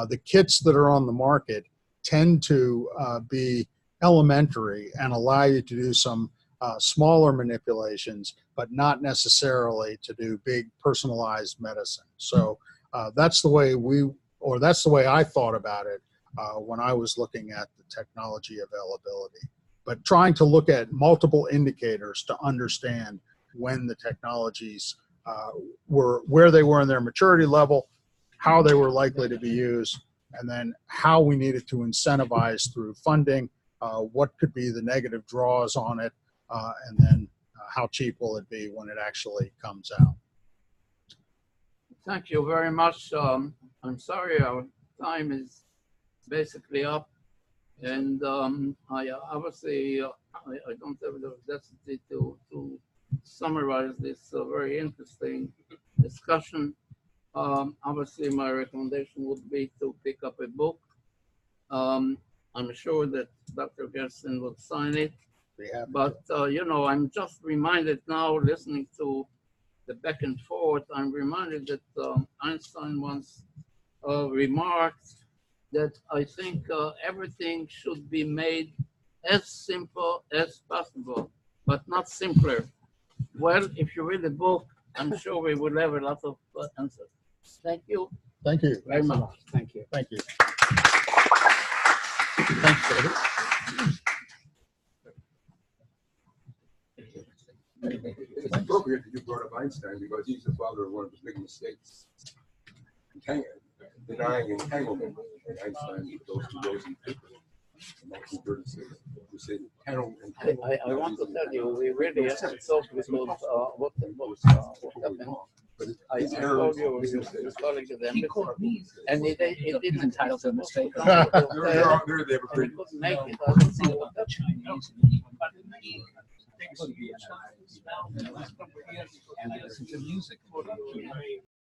Speaker 8: The kits that are on the market tend to be elementary and allow you to do some smaller manipulations, but not necessarily to do big personalized medicine. So that's the way I thought about it when I was looking at the technology availability. But trying to look at multiple indicators to understand when the technologies where they were in their maturity level, how they were likely to be used, and then how we needed to incentivize through funding, what could be the negative draws on it, and then how cheap will it be when it actually comes out.
Speaker 7: Thank you very much. I'm sorry our time is basically up, and I obviously I don't have the audacity to summarize this very interesting discussion. Obviously, my recommendation would be to pick up a book. I'm sure that Dr. Gerstein would sign it. But, you know, I'm just reminded now, listening to the back and forth, I'm reminded that Einstein once remarked that I think everything should be made as simple as possible, but not simpler. Well, if you read the book, I'm sure we will have a lot of answers. Thank you.
Speaker 8: Thank you
Speaker 7: very much.
Speaker 6: Thank you.
Speaker 8: Thank you.
Speaker 7: Thanks, David.
Speaker 2: It's appropriate that you brought up Einstein because he's the father of one of his big mistakes. Denying entanglement. And Einstein goes to Rosie in 1936. We say
Speaker 7: I want to tell you, we really have to talk because what happened. I told you his colleague at the embassy, and he didn't entitle to a mistake. He couldn't make it. I don't know what that Chinese and listen to music.